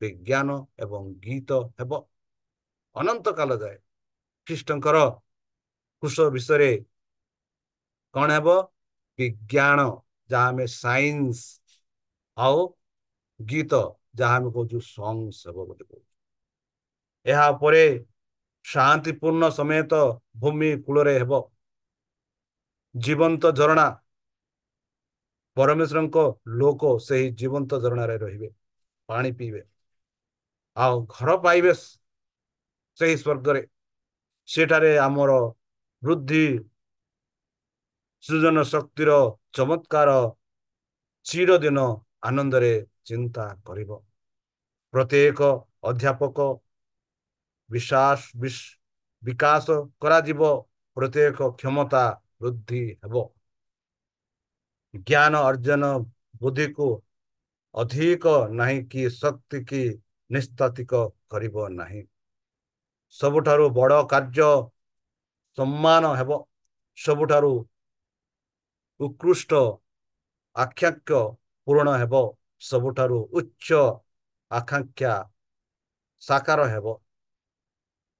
ବିଜ୍ଞାନ ଏବଂ ଗୀତ ହେବ। ଅନନ୍ତ କାଳ ଯାଏ ଖ୍ରୀଷ୍ଟଙ୍କର କୃଷ ବିଷୟରେ କ'ଣ ହେବ? ବିଜ୍ଞାନ, ଯାହା ଆମେ ସାଇନ୍ସ, ଆଉ ଗୀତ, ଯାହା ଆମେ କହୁଛୁ ସଙ୍ଗସ୍ ହେବ ବୋଲି କହୁଛୁ। ଏହା ଉପରେ ଶାନ୍ତିପୂର୍ଣ୍ଣ ସମେତ ଭୂମି କୂଳରେ ହେବ। ଜୀବନ୍ତ ଝରଣା, ପରମେଶ୍ୱରଙ୍କ ଲୋକ ସେହି ଜୀବନ୍ତ ଝରଣାରେ ରହିବେ। ପାଣି ପିଇବେ ଆଉ ଘର ପାଇବେ ସେହି ସ୍ୱର୍ଗରେ। ସେଠାରେ ଆମର ବୃଦ୍ଧି ସୃଜନ ଶକ୍ତିର ଚମତ୍କାର ଚିରଦିନ ଆନନ୍ଦରେ ଚିନ୍ତା କରିବ। ପ୍ରତ୍ୟେକ ଅଧ୍ୟାପକ ବିକାଶ କରାଯିବ, ପ୍ରତ୍ୟେକ କ୍ଷମତା ବୃଦ୍ଧି ହେବ। ଜ୍ଞାନ ଅର୍ଜନ ବୁଦ୍ଧିକୁ ଅଧିକ ନାହିଁ କି ଶକ୍ତି କି ନିସ୍ତାତିକ କରିବ ନାହିଁ। ସବୁଠାରୁ ବଡ଼ କାର୍ଯ୍ୟ ସମ୍ମାନ ହେବ, ସବୁଠାରୁ ଉତ୍କୃଷ୍ଟ ଆକାଂକ୍ଷା ପୂରଣ ହେବ, ସବୁଠାରୁ ଉଚ୍ଚ ଆକାଂକ୍ଷା ସାକାର ହେବ।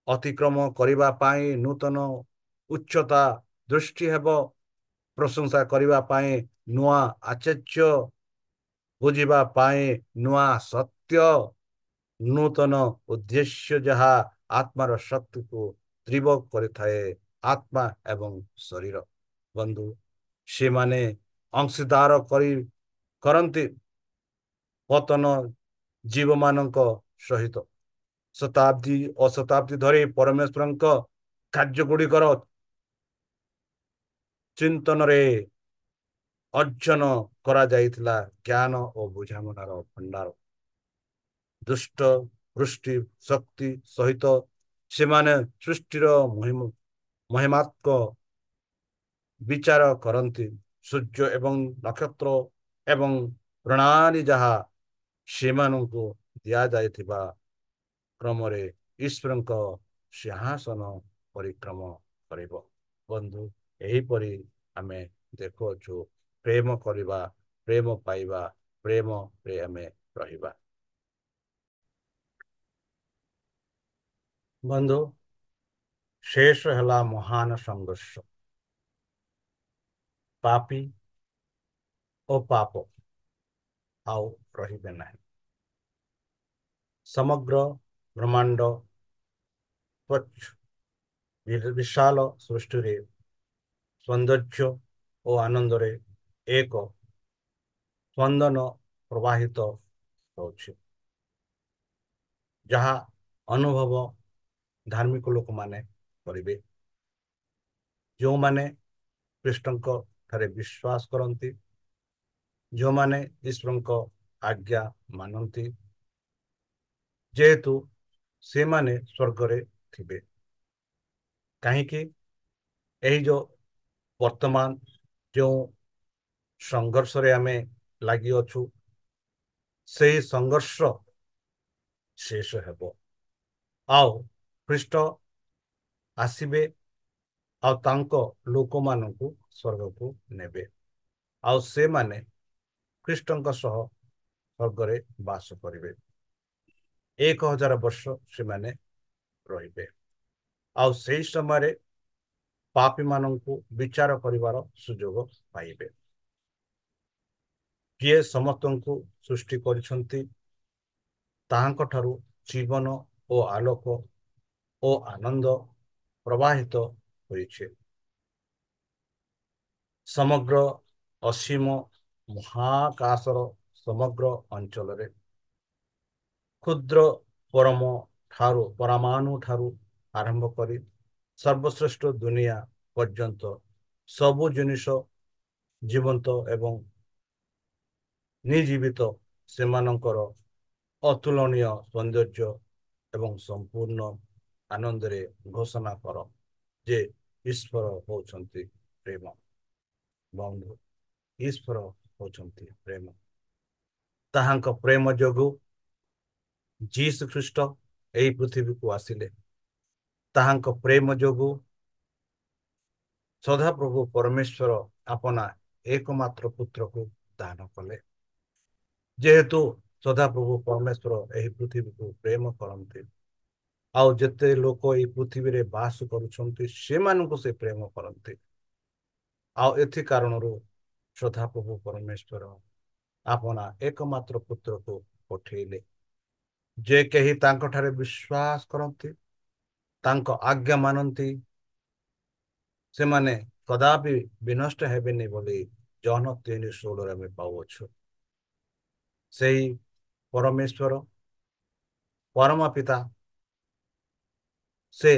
ଅତିକ୍ରମ କରିବା ପାଇଁ ନୂତନ ଉଚ୍ଚତା ଦୃଷ୍ଟି ହେବ, ପ୍ରଶଂସା କରିବା ପାଇଁ ନୂଆ ଆଚାର୍ଯ୍ୟ, ବୁଝିବା ପାଇଁ ନୂଆ ସତ୍ୟ, ନୂତନ ଉଦ୍ଦେଶ୍ୟ ଯାହା ଆତ୍ମାର ଶକ୍ତିକୁ ତୀବ୍ର କରିଥାଏ। ଆତ୍ମା ଏବଂ ଶରୀର ବନ୍ଧୁ ସେମାନେ ଅଂଶୀଦାର କରନ୍ତି ପତନ ଜୀବମାନଙ୍କ ସହିତ। ଶତାବ୍ଦୀ ଓ ଶତାବ୍ଦୀ ଧରି ପରମେଶ୍ୱରଙ୍କ କାର୍ଯ୍ୟଗୁଡ଼ିକର ଚିନ୍ତନରେ ଅର୍ଜନ କରାଯାଇଥିଲା ଜ୍ଞାନ ଓ ବୁଝାମଣାର ଭଣ୍ଡାର। ଦୁଷ୍ଟ ବୃଷ୍ଟି ଶକ୍ତି ସହିତ ସେମାନେ ସୃଷ୍ଟିର ମହିମାତ୍ମକ ବିଚାର କରନ୍ତି। ସୂର୍ଯ୍ୟ ଏବଂ ନକ୍ଷତ୍ର ଏବଂ ପ୍ରଣାଳୀ ଯାହା ସେମାନଙ୍କୁ ଦିଆଯାଇଥିବା କ୍ରମରେ ଈଶ୍ୱରଙ୍କ ସିଂହାସନ ପରିକ୍ରମ କରିବ। ବନ୍ଧୁ ଏହିପରି ଆମେ ଦେଖୁଅଛୁ ପ୍ରେମ କରିବା, ପ୍ରେମ ପାଇବା, ପ୍ରେମରେ ଆମେ ରହିବା। ବନ୍ଧୁ ଶେଷ ହେଲା ମହାନ ସଂଘର୍ଷ। ପାପୀ ଓ ପାପ ଆଉ ରହିବେ ନାହିଁ। ସମଗ୍ର ବ୍ରହ୍ମାଣ୍ଡ ବିଶାଳ ସୃଷ୍ଟିରେ ସୌନ୍ଦର୍ଯ୍ୟ ଓ ଆନନ୍ଦରେ ଏକ ସ୍ପନ୍ଦନ ପ୍ରବାହିତ ହେଉଛି, ଯାହା ଅନୁଭବ ଧାର୍ମିକ ଲୋକମାନେ କରିବେ। ଯେଉଁମାନେ ଖ୍ରୀଷ୍ଟଙ୍କ ଠାରେ ବିଶ୍ୱାସ କରନ୍ତି, ଯେଉଁମାନେ ଈଶ୍ୱରଙ୍କ ଆଜ୍ଞା ମାନନ୍ତି, ଯେହେତୁ ସେମାନେ ସ୍ୱର୍ଗରେ ଥିବେ। କାହିଁକି? ଏହି ଯେଉଁ ବର୍ତ୍ତମାନ ଯେଉଁ ସଂଘର୍ଷରେ ଆମେ ଲାଗିଅଛୁ, ସେହି ସଂଘର୍ଷ ଶେଷ ହେବ ଆଉ ଖ୍ରୀଷ୍ଟ ଆସିବେ ଆଉ ତାଙ୍କ ଲୋକମାନଙ୍କୁ ସ୍ୱର୍ଗକୁ ନେବେ ଆଉ ସେମାନେ ଖ୍ରୀଷ୍ଟଙ୍କ ସହ ସ୍ୱର୍ଗରେ ବାସ କରିବେ। 1000 ବର୍ଷ ସେମାନେ ରହିବେ ଆଉ ସେହି ସମୟରେ ପାପୀମାନଙ୍କୁ ବିଚାର କରିବାର ସୁଯୋଗ ପାଇବେ। ଯିଏ ସମସ୍ତଙ୍କୁ ସୃଷ୍ଟି କରିଛନ୍ତି, ତାହାଙ୍କ ଠାରୁ ଜୀବନ ଓ ଆଲୋକ ଓ ଆନନ୍ଦ ପ୍ରବାହିତ ହୋଇଛି। ସମଗ୍ର ଅସୀମ ମହାକାଶର ସମଗ୍ର ଅଞ୍ଚଳରେ କ୍ଷୁଦ୍ର ପରମାଣୁ ଠାରୁ ଆରମ୍ଭ କରି ସର୍ବଶ୍ରେଷ୍ଠ ଦୁନିଆ ପର୍ଯ୍ୟନ୍ତ ସବୁ ଜିନିଷ ଜୀବନ୍ତ ଏବଂ ନିଜୀବିତ ସେମାନଙ୍କର ଅତୁଳନୀୟ ସୌନ୍ଦର୍ଯ୍ୟ ଏବଂ ସମ୍ପୂର୍ଣ୍ଣ ଆନନ୍ଦରେ ଘୋଷଣା କର ଯେ ଈଶ୍ୱର ହେଉଛନ୍ତି ପ୍ରେମ। ବନ୍ଧୁ ଈଶ୍ୱର ହେଉଛନ୍ତି ପ୍ରେମ। ତାହାଙ୍କ ପ୍ରେମ ଯୋଗୁଁ ଯୀଶୁ ଖ୍ରୀଷ୍ଟ ଏହି ପୃଥିବୀକୁ ଆସିଲେ। ତାହାଙ୍କ ପ୍ରେମ ଯୋଗୁଁ ସଦାପ୍ରଭୁ ପରମେଶ୍ୱର ଆପଣା ଏକମାତ୍ର ପୁତ୍ରକୁ ଦାନ କଲେ। ଯେହେତୁ ସଦାପ୍ରଭୁ ପରମେଶ୍ୱର ଏହି ପୃଥିବୀକୁ ପ୍ରେମ କରନ୍ତି ଆଉ ଯେତେ ଲୋକ ଏହି ପୃଥିବୀରେ ବାସ କରୁଛନ୍ତି ସେମାନଙ୍କୁ ସେ ପ୍ରେମ କରନ୍ତି, ଆଉ ଏଥି କାରଣରୁ ସଦାପ୍ରଭୁ ପରମେଶ୍ୱର ଆପଣା ଏକମାତ୍ର ପୁତ୍ରକୁ ପଠେଇଲେ, ଯେ କେହି ତାଙ୍କଠାରେ ବିଶ୍ୱାସ କରନ୍ତି, ତାଙ୍କ ଆଜ୍ଞା ମାନନ୍ତି, ସେମାନେ କଦାପି ବିନଷ୍ଟ ହେବେନି ବୋଲି ଜହନ 3:16 ଆମେ ପାଉଅଛୁ। ସେହି ପରମେଶ୍ୱର ପରମ ପିତା ସେ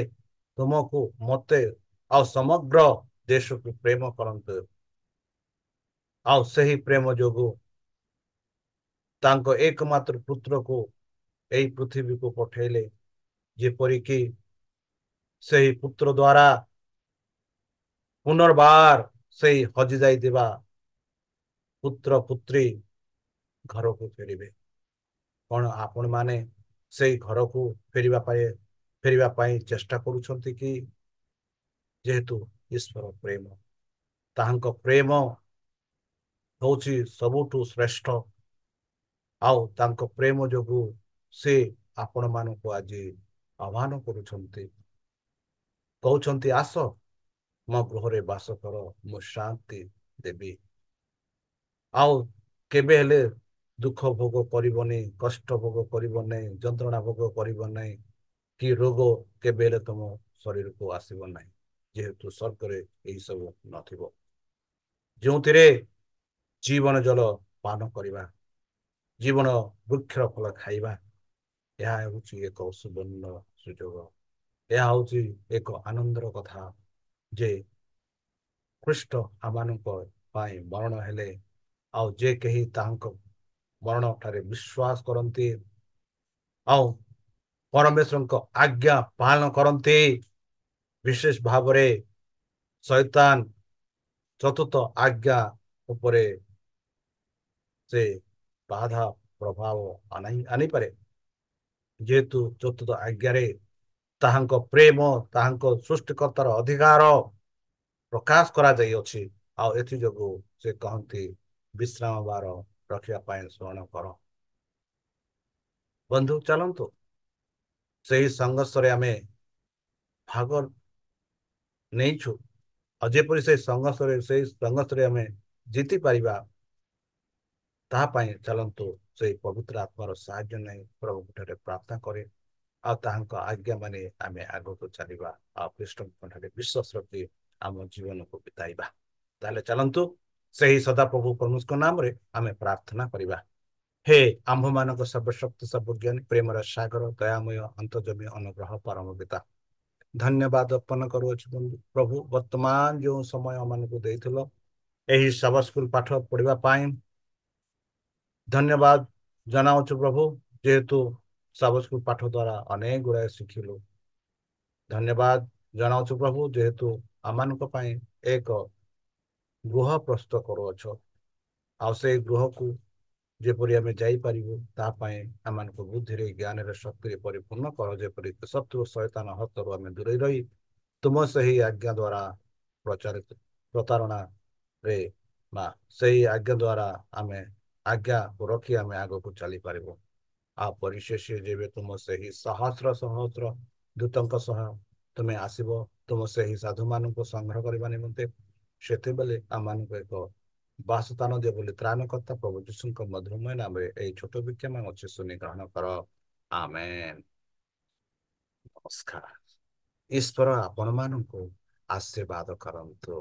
ତୁମକୁ ମତେ ଆଉ ସମଗ୍ର ଦେଶକୁ ପ୍ରେମ କରନ୍ତୁ ଆଉ ସେହି ପ୍ରେମ ଯୋଗୁ ତାଙ୍କ ଏକମାତ୍ର ପୁତ୍ରକୁ ଏହି ପୃଥିବୀକୁ ପଠେଇଲେ ଯେପରିକି ସେହି ପୁତ୍ର ଦ୍ୱାରା ପୁନର୍ବାର ସେଇ ହଜି ଯାଇଥିବା ପୁତ୍ର ପୁତ୍ରୀ ଘରକୁ ଫେରିବେ। କଣ ଆପଣମାନେ ସେଇ ଘରକୁ ଫେରିବା ପାଇଁ ଚେଷ୍ଟା କରୁଛନ୍ତି କି? ଯେହେତୁ ଈଶ୍ୱର ପ୍ରେମ, ତାହାଙ୍କ ପ୍ରେମ ହଉଛି ସବୁଠୁ ଶ୍ରେଷ୍ଠ ଆଉ ତାଙ୍କ ପ୍ରେମ ଯୋଗୁ ସେ ଆପଣମାନଙ୍କୁ ଆଜି ଆହ୍ୱାନ କରୁଛନ୍ତି, କହୁଛନ୍ତି ଆସ ମୋ ଗୃହରେ ବାସ କର, ମୁଁ ଶାନ୍ତି ଦେବି ଆଉ କେବେ ହେଲେ ଦୁଃଖ ଭୋଗ କରିବନି, କଷ୍ଟ ଭୋଗ କରିବ ନାହିଁ, ଯନ୍ତ୍ରଣା ଭୋଗ କରିବ ନାହିଁ କି ରୋଗ କେବେ ହେଲେ ତମ ଶରୀରକୁ ଆସିବ ନାହିଁ, ଯେହେତୁ ସ୍ୱର୍ଗରେ ଏହି ସବୁ ନଥିବ। ଯେଉଁଥିରେ ଜୀବନ ଜଳ ପାନ କରିବା, ଜୀବନ ବୃକ୍ଷର ଫଳ ଖାଇବା, ଏହା ହେଉଛି ଏକ ସୁବର୍ଣ୍ଣ ସୁଯୋଗ। ଏହା ହେଉଛି ଏକ ଆନନ୍ଦର କଥା ଯେ ଖ୍ରୀଷ୍ଟ ଆମମାନଙ୍କ ପାଇଁ ମରଣ ହେଲେ ଆଉ ଯେ କେହି ତାହାଙ୍କ ମରଣ ଠାରେ ବିଶ୍ୱାସ କରନ୍ତି ଆଉ ପରମେଶ୍ୱରଙ୍କ ଆଜ୍ଞା ପାଳନ କରନ୍ତି, ବିଶେଷ ଭାବରେ ଶୈତାନ ଚତୁର୍ଥ ଆଜ୍ଞା ଉପରେ ସେ ବାଧା ପ୍ରଭାବ ଆଣିପାରେ। ଯେହେତୁ ଚତୁର୍ଥ ଆଜ୍ଞାରେ ତାହାଙ୍କ ପ୍ରେମ, ତାହାଙ୍କ ସୃଷ୍ଟିକର୍ତ୍ତାର ଅଧିକାର ପ୍ରକାଶ କରାଯାଇଅଛି ଆଉ ଏଥିଯୋଗୁଁ ସେ କହନ୍ତି ବିଶ୍ରାମ ବାର ରଖିବା ପାଇଁ ସ୍ମରଣ କର। ବନ୍ଧୁ ଚାଲନ୍ତୁ ସେହି ସଂଘର୍ଷରେ ଆମେ ଭାଗ ନେଇଛୁ ଆଉ ଯେପରି ସେଇ ସଂଘର୍ଷରେ ଆମେ ଜିତି ପାରିବା ତାହା ପାଇଁ ଚାଲନ୍ତୁ ସେଇ ପବିତ୍ର ଆତ୍ମାର ସାହାଯ୍ୟ ନେଇ ପ୍ରଭୁଙ୍କ ଠାରେ ପ୍ରାର୍ଥନା କରେ ଆଉ ତାହାଙ୍କ ଆଜ୍ଞା ମାନେ ଆମେ ଆଗକୁ ଚାଲିବା ଆଉ କୃଷ୍ଣଙ୍କ ଠାରେ ବିଶ୍ୱାସ ରଖି ଆମ ଜୀବନକୁ ବିତାଇବା। ତାହେଲେ ଚାଲନ୍ତୁ ସେହି ସଦାପ୍ରଭୁ ପରମେଶ୍ୱରଙ୍କ ନାମରେ ଆମେ ପ୍ରାର୍ଥନା କରିବା। ହେ ଆମ୍ଭମାନଙ୍କ ସର୍ବଶକ୍ତି ସର୍ବଜ୍ଞାନୀ ପ୍ରେମର ସାଗର ଦୟାମୟ ଅନ୍ତର୍ଜମୀ ଅନୁଗ୍ରହ ପରମ ପିତା, ଧନ୍ୟବାଦ ଅର୍ପଣ କରୁଅଛୁ ପ୍ରଭୁ। ବର୍ତ୍ତମାନ ଯେଉଁ ସମୟ ଆମମାନଙ୍କୁ ଦେଇଥିଲ ଏହି ସବ ସ୍କୁଲ ପାଠ ପଢିବା ପାଇଁ ଧନ୍ୟବାଦ ଜଣାଉଛୁ ପ୍ରଭୁ, ଯେହେତୁ ସବ ସ୍କୁଲ ପାଠ ଦ୍ୱାରା ଅନେକ ଗୁଡ଼ାଏ ଶିଖିଲୁ। ଧନ୍ୟବାଦ ଜଣାଉଛୁ ପ୍ରଭୁ, ଯେହେତୁ ଆମମାନଙ୍କ ପାଇଁ ଏକ ଗୃହ ପ୍ରସ୍ତୁତ କରୁଅଛ ଆଉ ସେଇ ଗୃହକୁ ଯେପରି ଆମେ ଯାଇପାରିବୁ ତା ପାଇଁ ଆମମାନଙ୍କୁ ବୁଦ୍ଧିରେ ଜ୍ଞାନରେ ଶକ୍ତିରେ ପରିପୂର୍ଣ୍ଣ କର, ଯେପରି ଶତ୍ରୁ ଶୈତାନ ହସ୍ତରୁ ଆମେ ଦୂରେଇ ରହି ତୁମ ସେହି ଆଜ୍ଞା ଦ୍ୱାରା ପ୍ରଚାରିତ ପ୍ରତାରଣାରେ ବା ସେଇ ଆଜ୍ଞା ଦ୍ୱାରା ଆମେ ଆଜ୍ଞାକୁ ରଖି ଆମେ ଆଗକୁ ଚାଲିପାରିବୁ। ଆଉ ପରିଶେଷ ଯେବେ ତୁମ ସେହି ସହସ୍ର ସହସ୍ର ଦୂତଙ୍କ ସହ ତୁମେ ଆସିବ ତୁମ ସେହି ସାଧୁମାନଙ୍କୁ ସଂଗ୍ରହ କରିବା ନିମନ୍ତେ, ସେତେବେଳେ ଆମମାନଙ୍କୁ ଏକ ବାସସ୍ଥାନ ଦିଅ ବୋଲି ତ୍ରାଣକର୍ତ୍ତା ପ୍ରଭୁ ଯୀଶୁଙ୍କ ମଧୁରମୟ ନାମରେ ଏହି ଛୋଟ ବିକ୍ଷମ ଅଛି ଶୁଣି ଗ୍ରହଣ କର, ଆମେନ୍। ନମସ୍କାର। ଈଶ୍ୱର ଆପଣମାନଙ୍କୁ ଆଶୀର୍ବାଦ କରନ୍ତୁ।